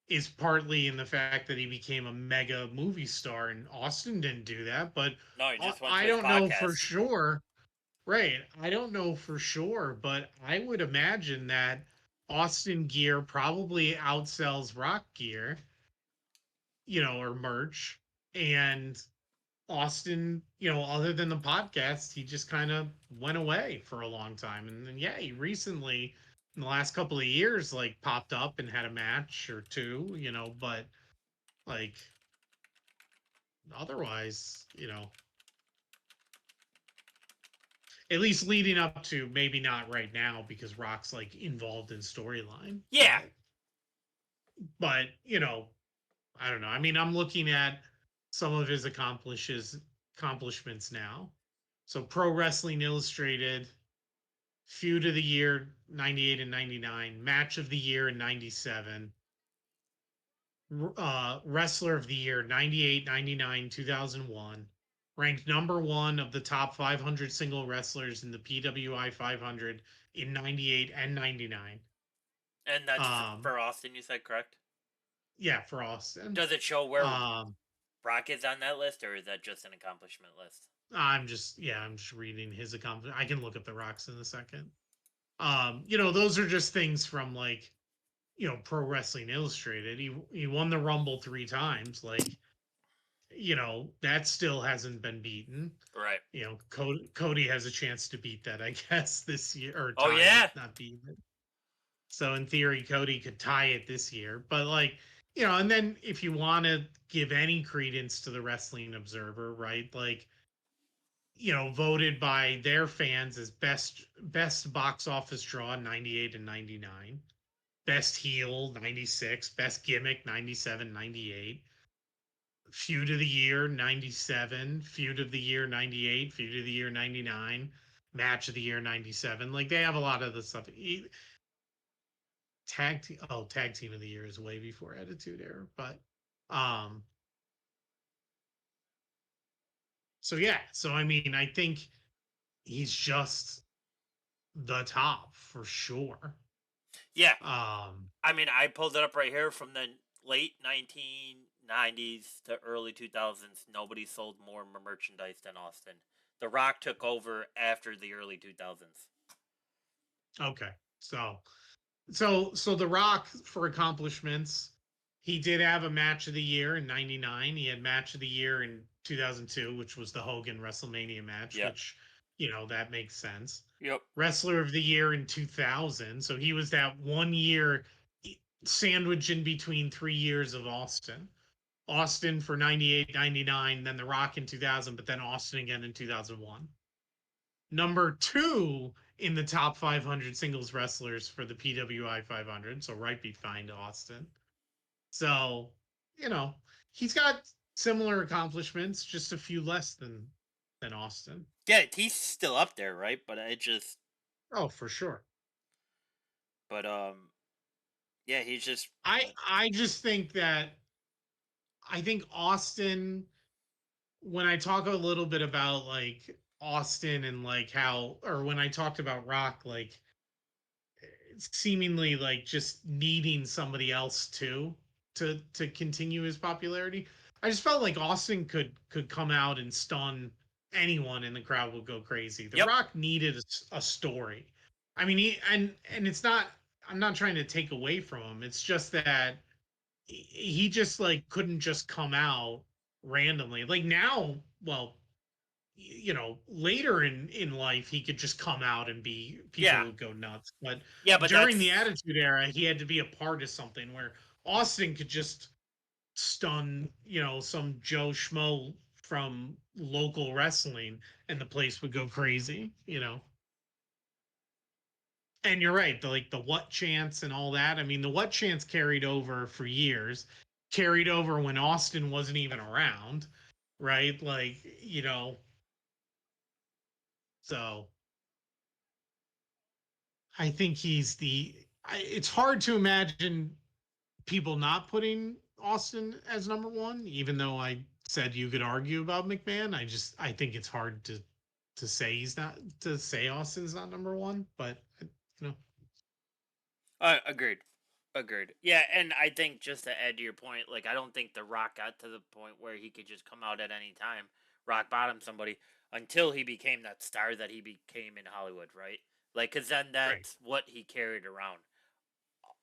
is partly in the fact that he became a mega movie star, and Austin didn't do that. But No, he just went to I his don't know for podcast. sure. Right. I don't know for sure, but I would imagine that Austin gear probably outsells Rock gear, or merch. And Austin, other than the podcast, he just kind of went away for a long time. And then, yeah, he recently, in the last couple of years, like popped up and had a match or two, but like otherwise, at least leading up to maybe not right now because Rock's like involved in storyline, Yeah. but, I don't know. I mean, I'm looking at some of his accomplishments now. So Pro Wrestling Illustrated, Feud of the Year 98 and 99, Match of the Year in 97, Wrestler of the Year 98, 99, 2001, ranked number one of the top 500 single wrestlers in the PWI 500 in 98 and 99. And that's Um, for Austin, you said, correct? yeah, for Austin. Does it show where Um, Brock is on that list, or is that just an accomplishment list? I'm just reading his accomplishment. I can look up the rocks in a second. Those are just things from like, Pro Wrestling Illustrated. He won the Rumble 3 times. Like, that still hasn't been beaten. Right. Cody has a chance to beat that, I guess, this year or Oh, tie it, yeah. not beat it. So in theory, Cody could tie it this year. But like, and then if you want to give any credence to the Wrestling Observer, right? Like, voted by their fans as best box office draw 98 and 99, best heel 96, best gimmick 97, 98, feud of the year 97, feud of the year 98, feud of the year 99, match of the year 97. Like they have a lot of the stuff. Tag team of the year is way before Attitude Era, but um so yeah, so I mean, I think he's just the top for sure. Yeah. Um, I mean, I pulled it up right here from the late 1990s to early 2000s. Nobody sold more merchandise than Austin. The Rock took over after the early 2000s. Okay. So The Rock for accomplishments, he did have a match of the year in '99. He had match of the year in 2002, which was the Hogan WrestleMania match, Yep. which that makes sense. Yep. Wrestler of the year in 2000, so he was that 1 year sandwich in between 3 years of Austin. Austin for 98, 99, then The Rock in 2000, but then Austin again in 2001. Number two in the top 500 singles wrestlers for the PWI 500, so right behind Austin. So, you know, he's got similar accomplishments, just a few less than Austin. Yeah, he's still up there, right? But it just, Oh, for sure. but yeah, he's just I just think that I think Austin, when I talk a little bit about like Austin and like how, or when I talked about Rock, like seemingly like just needing somebody else too to continue his popularity. I just felt like Austin could come out and stun anyone and the crowd would go crazy. The yep. Rock needed a story. I mean, and it's not. I'm not trying to take away from him. It's just that he just like couldn't just come out randomly. Like now, well, later in life he could just come out and be people Yeah. would go nuts, but Yeah, but during the that's Attitude Era he had to be a part of something where Austin could just stun some Joe Schmo from local wrestling and the place would go crazy. And you're right, the what chance and all that. I mean, the what chance carried over for years, carried over when Austin wasn't even around, right? So I think it's hard to imagine people not putting Austin as number one, even though I said you could argue about McMahon. I think it's hard to say Austin's not number one, but you know, agreed. Agreed. Yeah, and I think just to add to your point, like I don't think The Rock got to the point where he could just come out at any time, rock bottom somebody until he became that star that he became in Hollywood, right? Like, cause then right. that's what he carried around.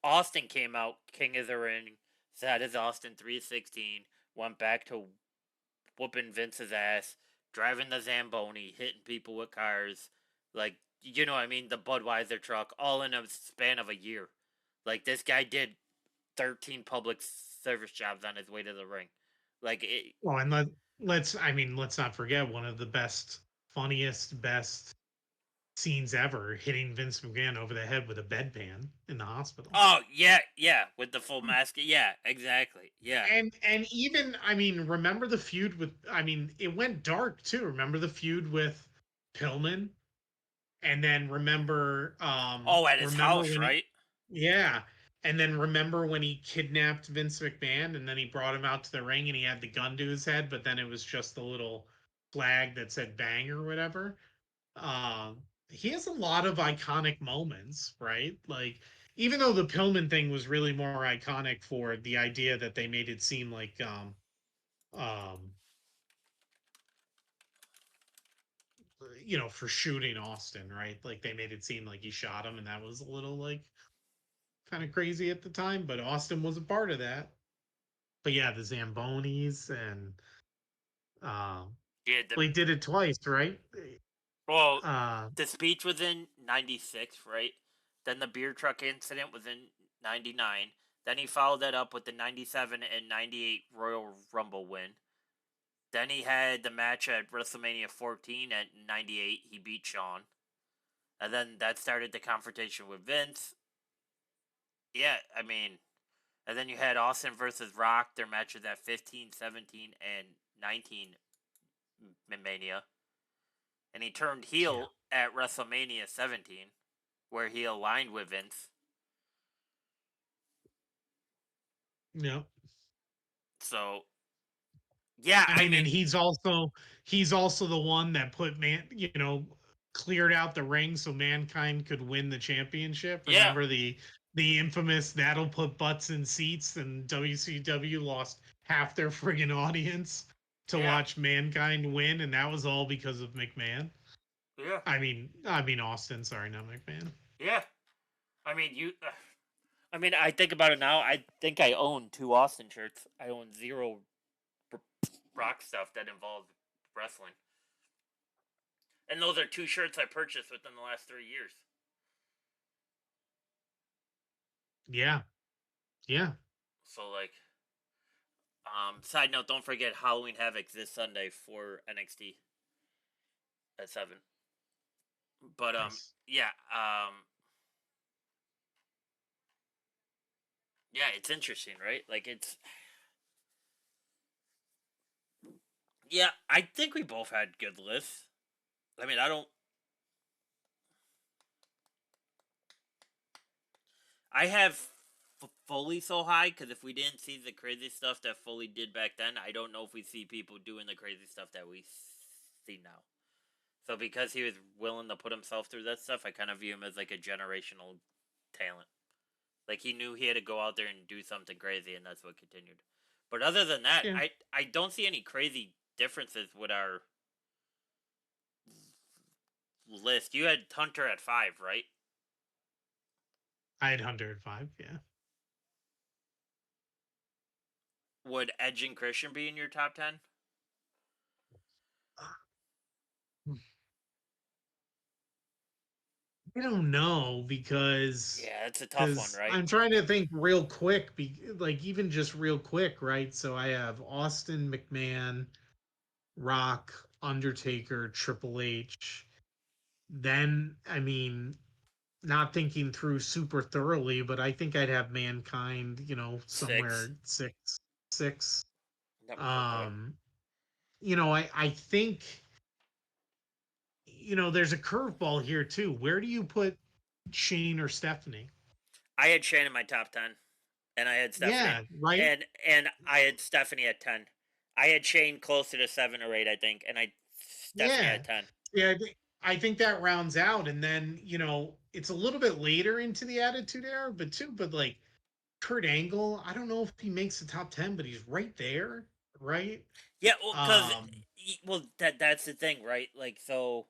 Austin came out King of the Ring, had his Austin 316, went back to whooping Vince's ass, driving the Zamboni, hitting people with cars, like you know what I mean, the Budweiser truck, all in a span of a year. Like this guy did 13 public service jobs on his way to the ring. Like it, Well, and let's not forget one of the best scenes ever, hitting Vince McMahon over the head with a bedpan in the hospital. oh yeah, yeah, with the full mask. Yeah, exactly. Yeah. And even, I mean, remember the feud with, I mean, it went dark too. Remember the feud with Pillman, and then Oh, at his remember house, when he right? yeah, and then remember when he kidnapped Vince McMahon and then he brought him out to the ring and he had the gun to his head, but then it was just the little flag that said bang or whatever. He has a lot of iconic moments, right? Like, even though the Pillman thing was really more iconic for the idea that they made it seem like um for shooting Austin, right? Like they made it seem like he shot him and that was a little like kind of crazy at the time, but Austin was a part of that. But yeah, the Zambonis and Yeah. well, he did it twice, right? Well, Uh the speech was in '96, right? Then the beer truck incident was in '99. Then he followed that up with the '97 and '98 Royal Rumble win. Then he had the match at WrestleMania 14 at '98. He beat Shawn. And then that started the confrontation with Vince. Yeah, I mean, and then you had Austin versus Rock, their matches at 15, 17, and 19 Mania. And he turned yeah. heel at WrestleMania 17, where he aligned with Vince. Yeah. So, yeah, I I mean, and mean, he's also the one that cleared out the ring so Mankind could win the championship. yeah, Remember the infamous "that'll put butts in seats," and WCW lost half their friggin' audience to yeah, watch Mankind win, and that was all because of McMahon. yeah, I mean Austin. Sorry, not McMahon. Yeah, I mean I mean, I think about it now. I think I own 2 Austin shirts. I own 0 rock stuff that involves wrestling, and those are 2 shirts I purchased within the last 3 years. Yeah. Yeah. So like, side note, don't forget Halloween Havoc this Sunday for NXT at 7. But Nice. yeah, yeah, it's interesting, right? Like it's yeah, I think we both had good lists. I mean, I don't. I have Foley so high because if we didn't see the crazy stuff that Foley did back then, I don't know if we see people doing the crazy stuff that we see now. So because he was willing to put himself through that stuff, I kind of view him as like a generational talent. Like he knew he had to go out there and do something crazy, and that's what continued. But other than that, Yeah. I don't see any crazy differences with our list. You had Hunter at 5, right? I had 105. Yeah. Would Edge and Christian be in your top 10? I don't know Yeah, that's a tough one, right? I'm trying to think real quick, like even just real quick, right? So I have Austin, McMahon, Rock, Undertaker, Triple H. Then, I mean, not thinking through super thoroughly, but I think I'd have Mankind, 6. somewhere six. Yep. Okay. Um, I think, there's a curveball here too. Where do you put Shane or Stephanie? I had Shane in my top 10, and I had Stephanie, Yeah, right. and I had Stephanie at 10. I had Shane closer to 7 or 8, I think, and I Stephanie at Yeah, 10. yeah. I think that rounds out, and then it's a little bit later into the Attitude Era, but like Kurt Angle, I don't know if he makes the top 10, but he's right there, right? Yeah, well, because Um, that's the thing, right? Like, so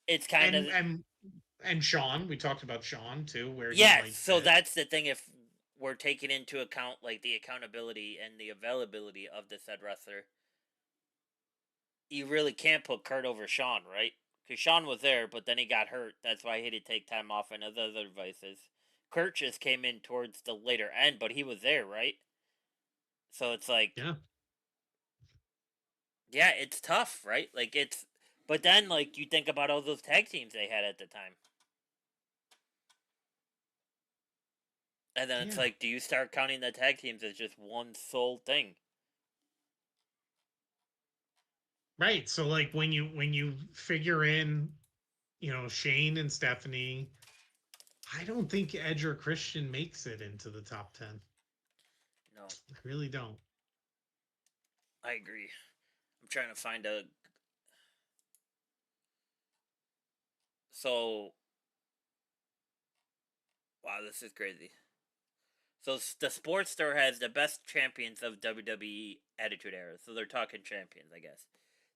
it's kind of and and and Sean, we talked about Sean too, where he yeah. might So fit. that's the thing. If we're taking into account like the accountability and the availability of the said wrestler, you really can't put Kurt over Sean, right? Because Sean was there, but then he got hurt. That's why he had to take time off and other devices. Kurt just came in towards the later end, but he was there, right? So it's like, Yeah, yeah, it's tough, right? Like it's, but then like you think about all those tag teams they had at the time, and then it's yeah, like, do you start counting the tag teams as just one sole thing? right. So like when you figure in, Shane and Stephanie, I don't think Edge or Christian makes it into the top 10. No, I really don't. I agree. I'm trying to find a. So wow, this is crazy. So the Sports Store has the best champions of WWE Attitude Era. So they're talking champions, I guess.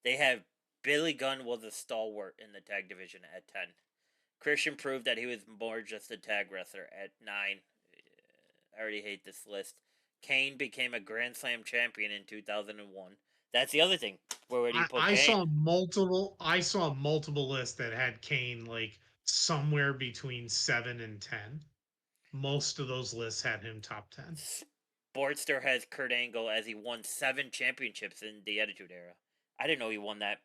They have Billy Gunn was a stalwart in the tag division at 10. Christian proved that he was more just a tag wrestler at 9. I already hate this list. Kane became a Grand Slam champion in 2001. That's the other thing. Where would you I, put I Kane? saw multiple I saw multiple lists that had Kane like somewhere between 7 and 10. Most of those lists had him top 10. Sportster has Kurt Angle as he won 7 championships in the Attitude Era. I didn't know he won that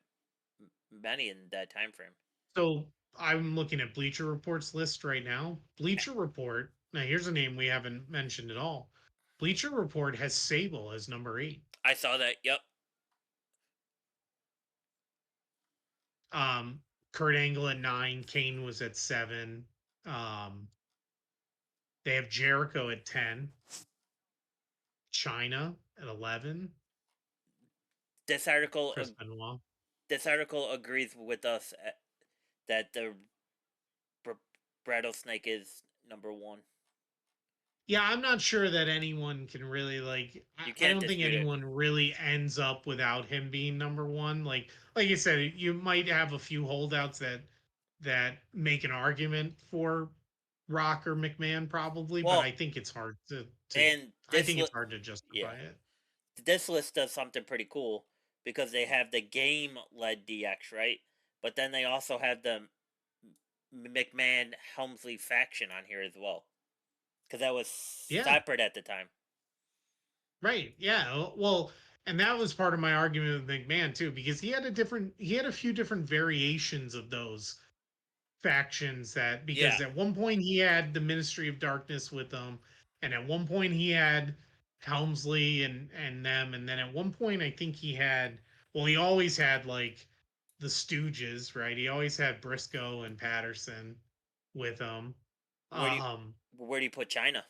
many in that time frame. So I'm looking at Bleacher Report's list right now. Bleacher Report, now here's a name we haven't mentioned at all. Bleacher Report has Sable as number 8. I saw that. Yep. Um, Kurt Angle at 9, Kane was at 7. Um, they have Jericho at 10, China at 11, This article Chris Benoit. this article agrees with us that the rattlesnake is number 1. Yeah, I'm not sure that anyone can really like. You I can't don't think dispute it. anyone really ends up without him being number 1. Like you said, you might have a few holdouts that make an argument for Rock or McMahon probably, but I Well, think it's hard to and I think it's hard to justify yeah, it. this list does something pretty cool because they have the game led DX, right? But then they also have the McMahon Helmsley faction on here as well because that was Yeah, separate at the time. right. Yeah. Well, and that was part of my argument with McMahon too, because he had a few different variations of those factions that Yeah. because at one point he had the Ministry of Darkness with them, and at one point he had Helmsley and them, and then at one point I think he had he always had like the Stooges, right? He always had Briscoe and Patterson with him. Where do you Um where do you put China?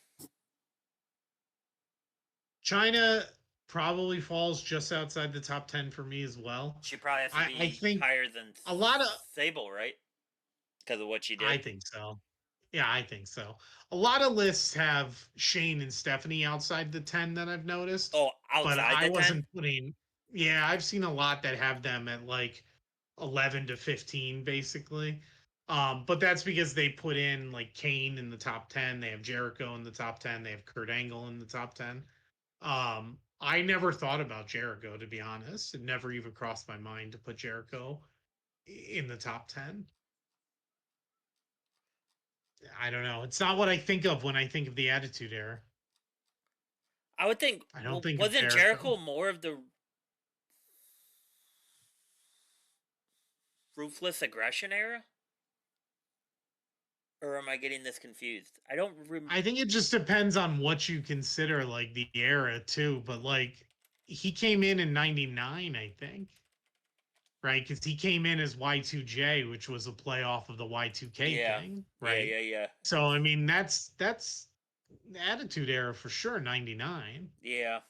China probably falls just outside the top 10 for me as well. She probably has to I be think higher than a lot of Sable, right? Because of what she I did. think so. Yeah, I think so. A lot of lists have Shane and Stephanie outside the 10 that I've noticed, Oh, but outside I the 10? wasn't putting, yeah, I've seen a lot that have them at like 11 to 15, basically. But that's because they put in like Kane in the top 10, they have Jericho in the top 10, they have Kurt Angle in the top 10. I never thought about Jericho, to be honest. It never even crossed my mind to put Jericho in the top 10. I don't know. It's not what I think of when I think of the Attitude Era. I would think, I don't well, think of wasn't Jericho. Jericho more of the ruthless aggression era? Or am I getting this confused? I don't I think it just depends on what you consider like the era too. But like he came in '99, I think, right? Because he came in as Y2J, which was a playoff of the Y2K Yeah. thing, Yeah, right? yeah, yeah. So I mean that's the Attitude Era for sure. '99, Yeah.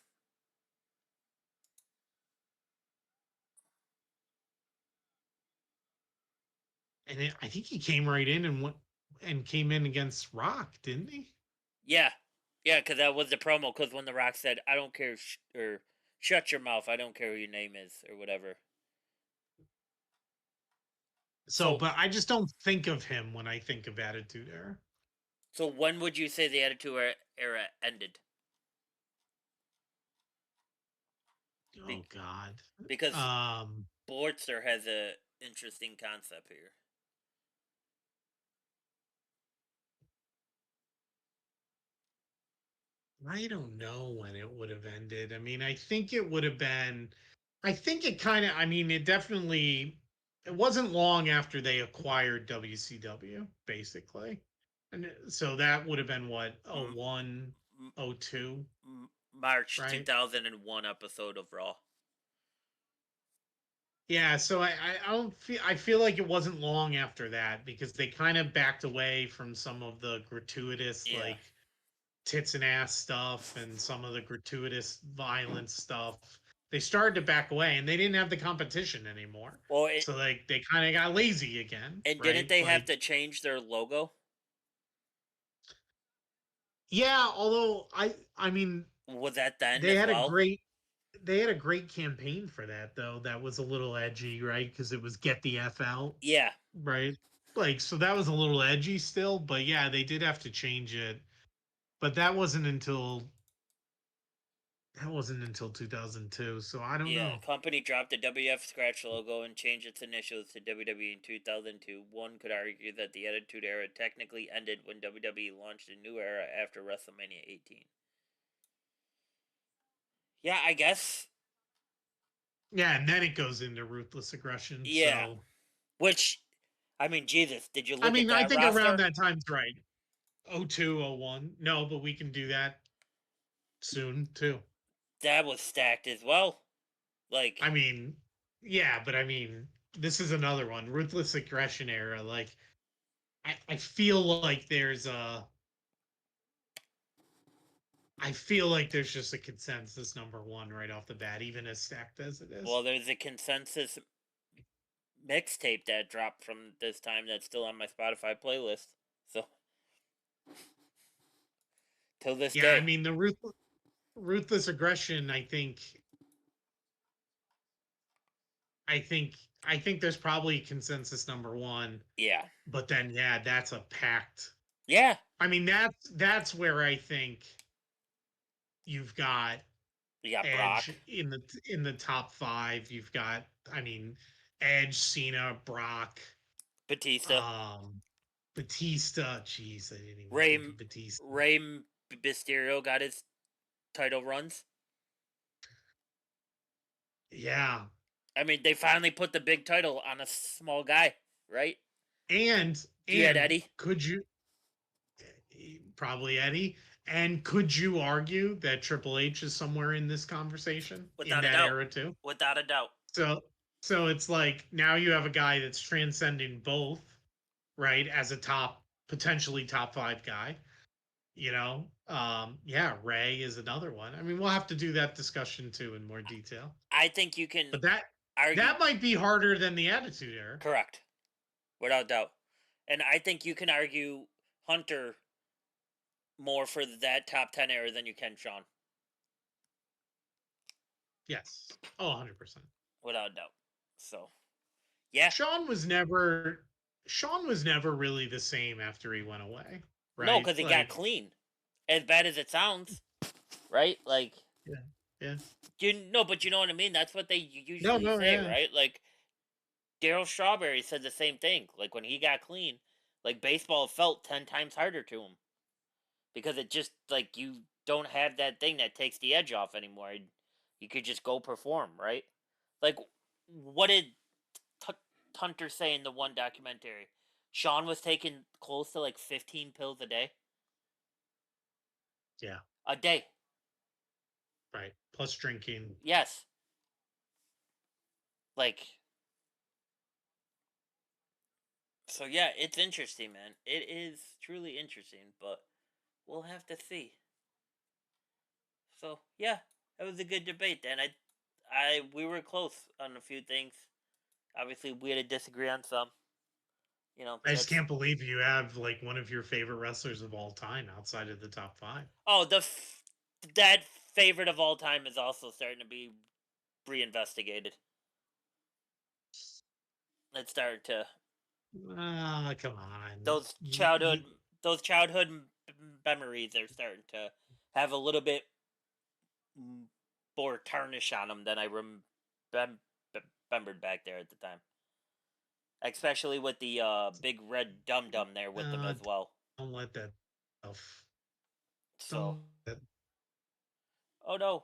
and I think he came right in and went and came in against Rock, didn't he? Yeah. Yeah, because that was the promo. Because when The Rock said, I don't care, or shut your mouth, I don't care who your name is, or whatever. So, So, but I just don't think of him when I think of Attitude Era. so when would you say the Attitude Era ended? Oh Be- God. because Um, Bortzer has a interesting concept here. I don't know when it would have ended. I mean, I think it would have been. I think it kind of. I mean, it definitely. It wasn't long after they acquired WCW, basically, so that would have been what M- 01, m- 02, March right? 2001 episode of Raw. Yeah, so I don't feel I feel like it wasn't long after that because they kind of backed away from some of the gratuitous Yeah. like tits and ass stuff and some of the gratuitous violence stuff. They started to back away and they didn't have the competition anymore. Well, So like they kind of got lazy again, and didn't right? they have Like to change their logo? yeah, although I mean Was that then they as had a well? great they had a great campaign for that though. That was a little edgy, right? Because it was get the F out, Yeah. right? Like so that was a little edgy still, but yeah, they did have to change it. But that wasn't until 2002, so I don't Yeah, know. company dropped the WF scratch logo and changed its initials to WWE in 2002. One could argue that the Attitude Era technically ended when WWE launched a new era after WrestleMania 18. Yeah, I guess. Yeah, and then it goes into ruthless aggression. Yeah. So Which, I mean, Jesus, did you I look at mean, I that think around roster? that time's right. 02, 01. No, but we can do that soon too. That was stacked as well. I Like, mean, yeah, but I mean, this is another one. Ruthless aggression era. Like I feel like I feel like there's just a consensus number one right off the bat, even as stacked as it well, is. there's a consensus mixtape that dropped from this time that's still on my Spotify playlist. So, till this Yeah, I day. mean the ruthless aggression, I think I think there's probably consensus number one, Yeah. but then yeah, that's a packed. Yeah. I mean, that's where I think you've got You got Brock. Edge in the top five. You've got, I mean, Edge, Cena, Brock, Batista. um, Batista. Jeez, I didn't even Ray think of Batista. Ray Mysterio got his title runs. Yeah, I mean, they finally put the big title on a small guy, right? and You had Eddie. could you probably Eddie? And could you argue that Triple H is somewhere in this conversation in Without a that doubt. era too? Without a doubt. So it's like now you have a guy that's transcending both, right? As a potentially top five guy. Yeah, Ray is another one. I mean, we'll have to do that discussion too in more detail. I think you can But argue. that might be harder than the Attitude Era. Correct. Without doubt. And I think you can argue Hunter more for that top 10 era than you can Sean. Yes. Oh, 100%. Without doubt. So, yeah. Sean was never really the same after he went away, No, right? because he got Like, clean. As bad as it sounds, right? Like, yeah, yeah. but you know what I mean? That's what they No, usually no, say, yeah. right? Like, Daryl Strawberry said the same thing. Like, when he got clean, like, baseball felt 10 times harder to him. Because it just, like, you don't have that thing that takes the edge off anymore. You could just go perform, right? Like, what did Hunter say in the one documentary? Sean was taking close to like 15 pills a day. Yeah. A day. Right. Plus drinking. Yes. Like, so yeah, it's interesting, man. It is truly interesting, but we'll have to see. So yeah, that was a good debate, Dan. We were close on a few things. Obviously, we had to disagree on some. I just That's can't believe you have like one of your favorite wrestlers of all time outside of the top five. oh that favorite of all time is also starting to be reinvestigated. It's starting to Ah, come on. those childhood memories are starting to have a little bit more tarnish on them than I remembered back there at the time. Especially with the big red dum dum there with them uh, as well. don't let that stuff. So, Don't. Let, oh no,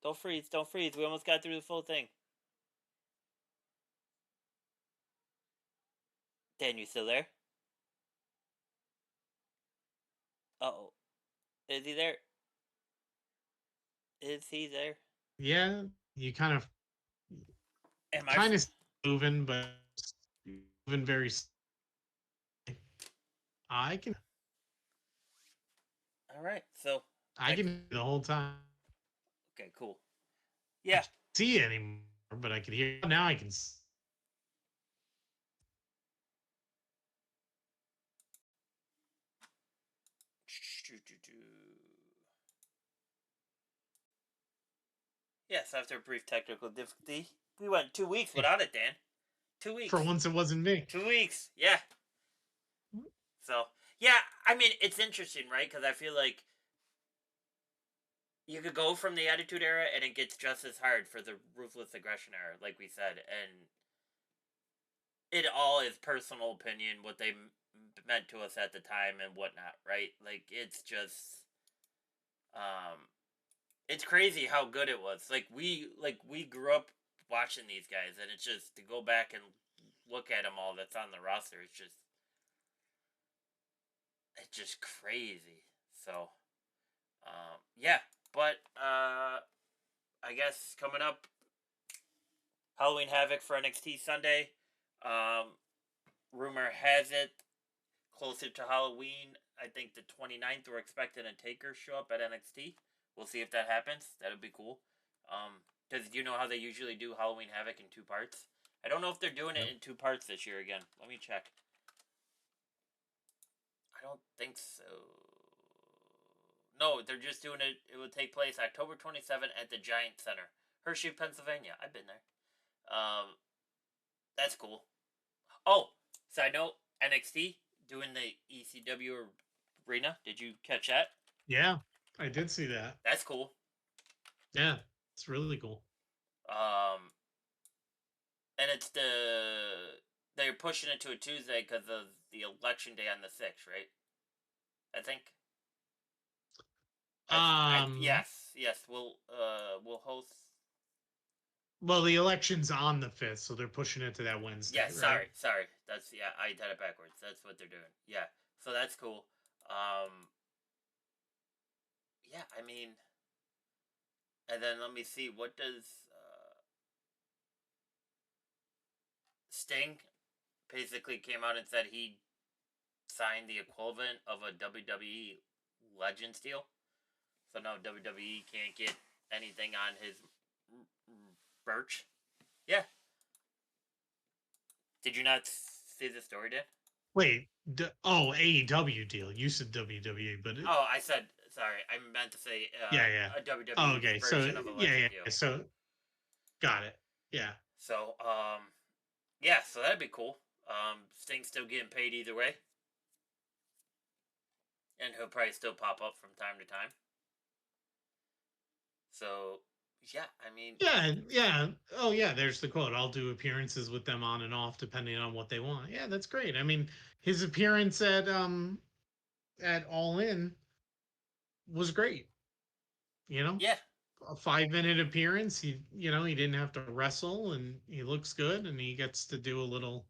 don't freeze, don't freeze. We almost got through the full thing. Dan, you still there? Uh oh, is he there? Is he there? yeah, you Am I? kind of moving, but moving very. I can All right, so I can the whole time. okay, cool. I Yeah. can't see it anymore, but I can hear now. I can. Yes, after a brief technical difficulty, we went 2 weeks without it, Dan. 2 weeks. For once, it wasn't me. 2 weeks. Yeah. So, yeah, I mean, it's interesting, right? Because I feel like you could go from the Attitude Era and it gets just as hard for the Ruthless Aggression Era, like we said. And it all is personal opinion, what they meant to us at the time and whatnot, right? Like, it's just. It's crazy how good it was. We grew up watching these guys, and it's just to go back and look at them all that's on the roster. It's just crazy. So, yeah. But I guess coming up, Halloween Havoc for NXT Sunday. Rumor has it closer to Halloween. I think the 29th we're expecting a Taker show up at NXT. We'll see if that happens. That would be cool. Because you know how they usually do Halloween Havoc in 2 parts? I don't know if they're doing it in 2 parts this year again. Let me check. I don't think so. No, they're just doing it. It will take place October 27th at the Giant Center, Hershey, Pennsylvania. I've been there. That's cool. Oh, side note, NXT doing the ECW arena. Did you catch that? Yeah, I did see that. That's cool. Yeah, it's really cool. Um, and it's they're pushing it to a Tuesday because of the election day on the 6th, right? I think. Um, Yes. We'll host. well, the election's on the 5th, so they're pushing it to that Wednesday, Yes, right? sorry. That's yeah. I did it backwards. That's what they're doing. Yeah. So that's cool. Um, yeah. I mean, and then let me see. What does Sting basically came out and said he signed the equivalent of a WWE Legends deal. So now WWE can't get anything on his birch. Yeah. Did you not see the story, Dan? Wait, AEW deal. You said WWE, but Oh, I said sorry. I meant to say yeah, yeah. a Oh, WWE okay, so version of a yeah, Legend yeah. deal. So got it. Yeah. So yeah. So that'd be cool. Sting's still getting paid either way, and he'll probably still pop up from time to time. So yeah, I mean, Yeah, yeah. Oh, yeah. There's the quote. I'll do appearances with them on and off, depending on what they want. Yeah, that's great. I mean, his appearance at All In was great. You know, yeah. a 5 minute appearance. He didn't have to wrestle, and he looks good, and he gets to do a little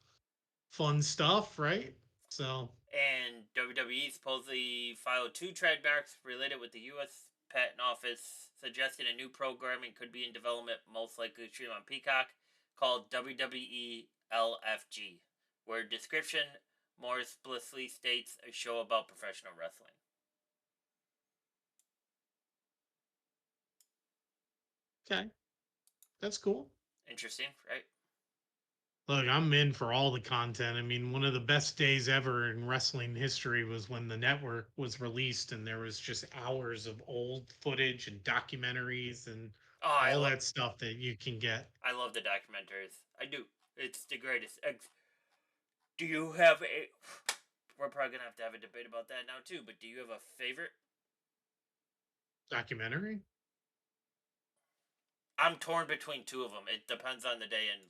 fun stuff, right? So And WWE supposedly filed two trademarks related with the U.S. Patent Office, suggesting a new programming could be in development, most likely stream on Peacock, called WWE LFG, where description more explicitly states a show about professional wrestling. okay, that's cool. Interesting, right? Look, I'm in for all the content. I mean, one of the best days ever in wrestling history was when the network was released and there was just hours of old footage and documentaries and Oh, all that stuff that you can get. I love the documentaries. I do. It's the greatest. Do you have a? We're probably gonna have to have a debate about that now too. But do you have a favorite? Documentary? I'm torn between two of them. It depends on the day and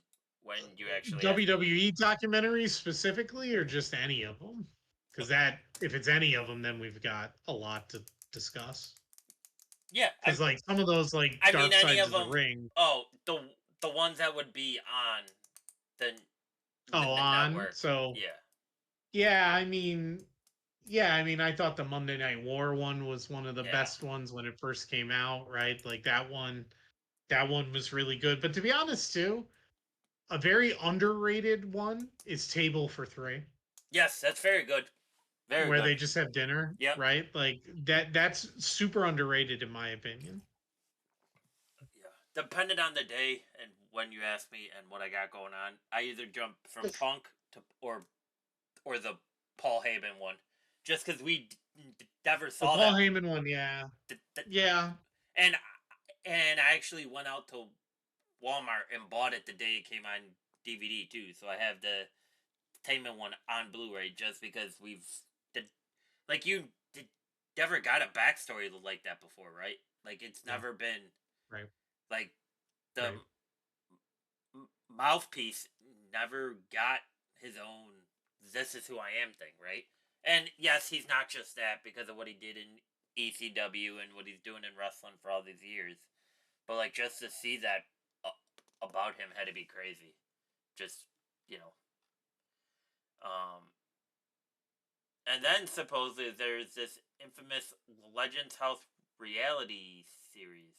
when you actually ask me. WWE documentaries specifically, or just any of them? Because if it's any of them, then we've got a lot to discuss. Yeah, Because like some of those, like I mean Dark any Sides of of the them. Ring, Oh, the ones that would be on the the on. network. So Yeah, yeah, I mean, I thought the Monday Night War one was one of the yeah. best ones when it first came out, right? Like that one was really good. But to be honest, too, a very underrated one is Table for Three, Yes, that's very good. Very where good. they just have dinner, Yep. right? Like that's super underrated in my opinion. Yeah. Depending on the day and when you ask me and what I got going on, I either jump from Punk to or the Paul Heyman one, just because we never The saw Paul that. Heyman one, yeah, yeah. And and I actually went out to Walmart and bought it the day it came on DVD too. So I have the Heyman one on Blu-ray just because we've did, like you did, never got a backstory like that before, right? Like it's No, never been right, like the right. mouthpiece never got his own "this is who I am" thing, right? And yes, he's not just that because of what he did in ECW and what he's doing in wrestling for all these years. But like just to see that about him had to be crazy. Just you know, um, and then supposedly there's this infamous Legends House reality series.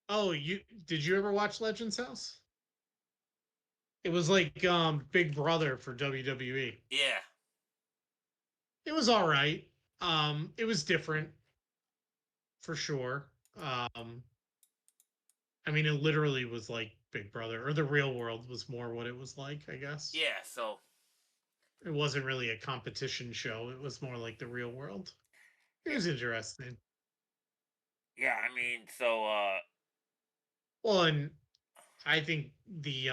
Oh, did you ever watch Legends House? It was like Big Brother for WWE. Yeah, It was all right. It was different for sure. I mean, it literally was like Big Brother, or the Real World was more what it was like, I guess. yeah. So It wasn't really a competition show. It was more like the Real World. It yeah, was interesting. yeah. I mean, so Well, and I think the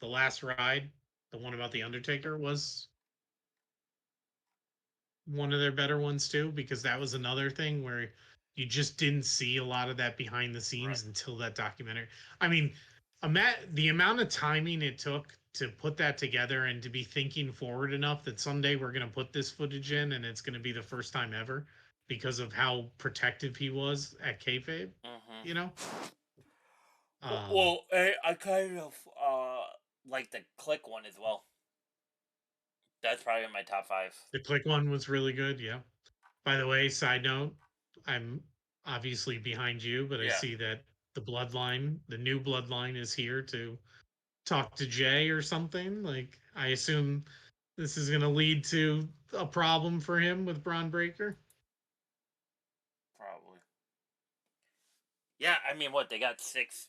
last ride, the one about the Undertaker, was one of their better ones too, because that was another thing where you just didn't see a lot of that behind the Right. scenes until that documentary. I mean, the amount of timing it took to put that together and to be thinking forward enough that someday we're going to put this footage in and it's going to be the first time ever because of how protective he was at kayfabe, Mm-hmm. you know. Well, I kind of like the Click one as well. That's probably in my top five. The Click one was really good. Yeah. By the way, side note, I'm obviously behind you, but I Yeah, see that the new bloodline is here to talk to Jay or something. Like, I assume this is going to lead to a problem for him with Braun Breaker. probably. Yeah, I mean, what they got 6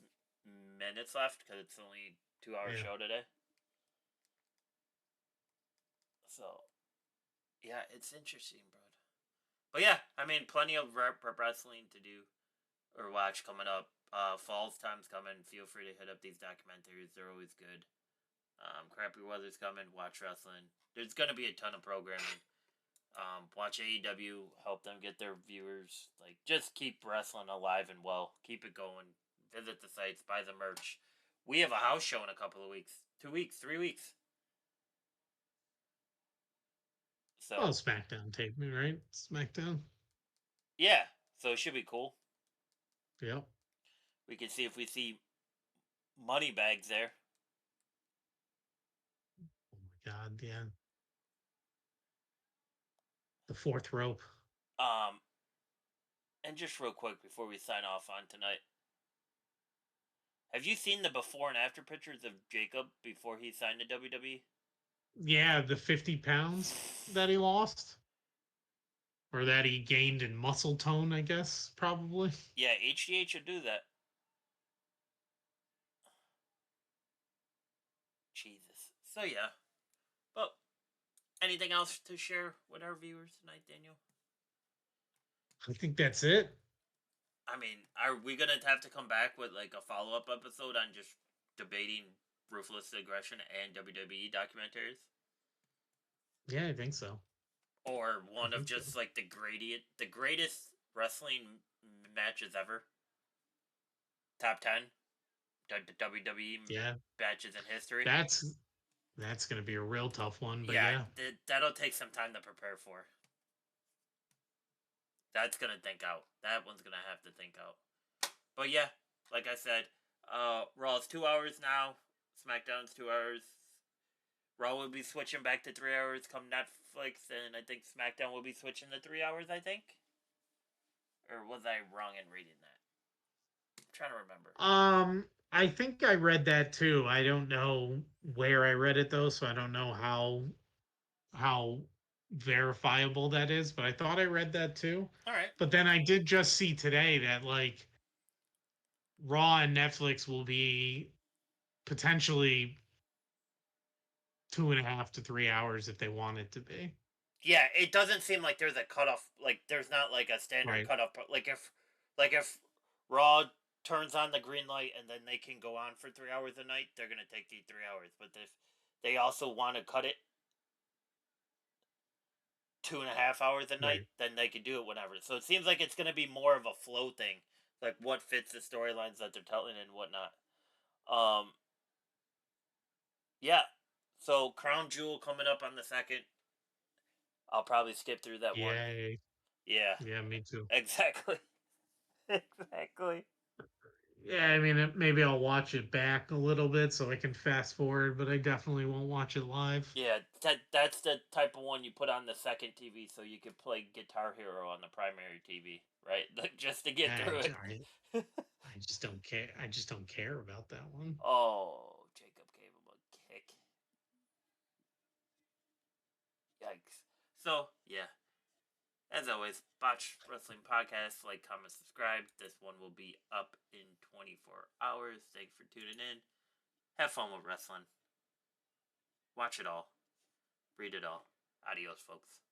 minutes left because it's only 2 hour Yeah. show today. So yeah, it's interesting, bro. But yeah, I mean, plenty of rep wrestling to do or watch coming up. Fall's time's coming. Feel free to hit up these documentaries; they're always good. Crappy weather's coming. Watch wrestling. There's gonna be a ton of programming. Watch AEW. Help them get their viewers. Like, just keep wrestling alive and well. Keep it going. Visit the sites. Buy the merch. We have a house show in a couple of weeks. 2 weeks. 3 weeks. Well, So SmackDown taped me, right? SmackDown. yeah. So it should be cool. Yep. We can see if we see money bags there. Oh my God. Yeah. The fourth rope. Um, and just real quick before we sign off on tonight, have you seen the before and after pictures of Jacob before he signed to WWE? Yeah. The 50 pounds that he lost or that he gained in muscle tone, I guess, probably. Yeah, HGH should do that. Jesus. So yeah. But anything else to share with our viewers tonight, Daniel? I think that's it. I mean, are we gonna have to come back with like a follow up episode on just debating ruthless aggression and WWE documentaries? Yeah, I think so. Or I one of think so. just like the greatest wrestling matches ever? Top 10 WWE Yeah. matches in history? That's That's going to be a real tough one, but Yeah, yeah. that'll take some time to prepare for. That's gonna think out. That one's gonna have to think out. But yeah, like I said, Raw's 2 hours now. SmackDown's 2 hours. Raw will be switching back to 3 hours come Netflix, and I think SmackDown will be switching to 3 hours. I think, or was I wrong in reading that? I'm trying to remember. I think I read that too. I don't know where I read it though, so I don't know how verifiable that is, but I thought I read that too. All right. But then I did just see today that like Raw and Netflix will be potentially 2.5 to 3 hours if they want it to be. Yeah, it doesn't seem like there's a cutoff. Like there's not like a standard Right. cutoff. Like if Raw turns on the green light and then they can go on for 3 hours a night, they're gonna take the 3 hours. But if they also want to cut it 2.5 hours a night, Right. then they can do it whenever. So it seems like it's gonna be more of a flow thing, like what fits the storylines that they're telling and whatnot. Um, yeah. So Crown Jewel coming up on the second. I'll probably skip through that one. Yay. Yeah, Yeah, me too. exactly. Exactly. Yeah, I mean, maybe I'll watch it back a little bit so I can fast forward, but I definitely won't watch it live. Yeah, that's the type of one you put on the second TV so you could play Guitar Hero on the primary TV, right? Like, just to get through it. I just don't care. I just don't care about that one. Oh, Jacob gave him a kick. Yikes. So, yeah. As always, Botch Wrestling Podcast. Like, comment, subscribe. This one will be up in 24 hours. Thanks for tuning in. Have fun with wrestling. Watch it all. Read it all. Adios, folks.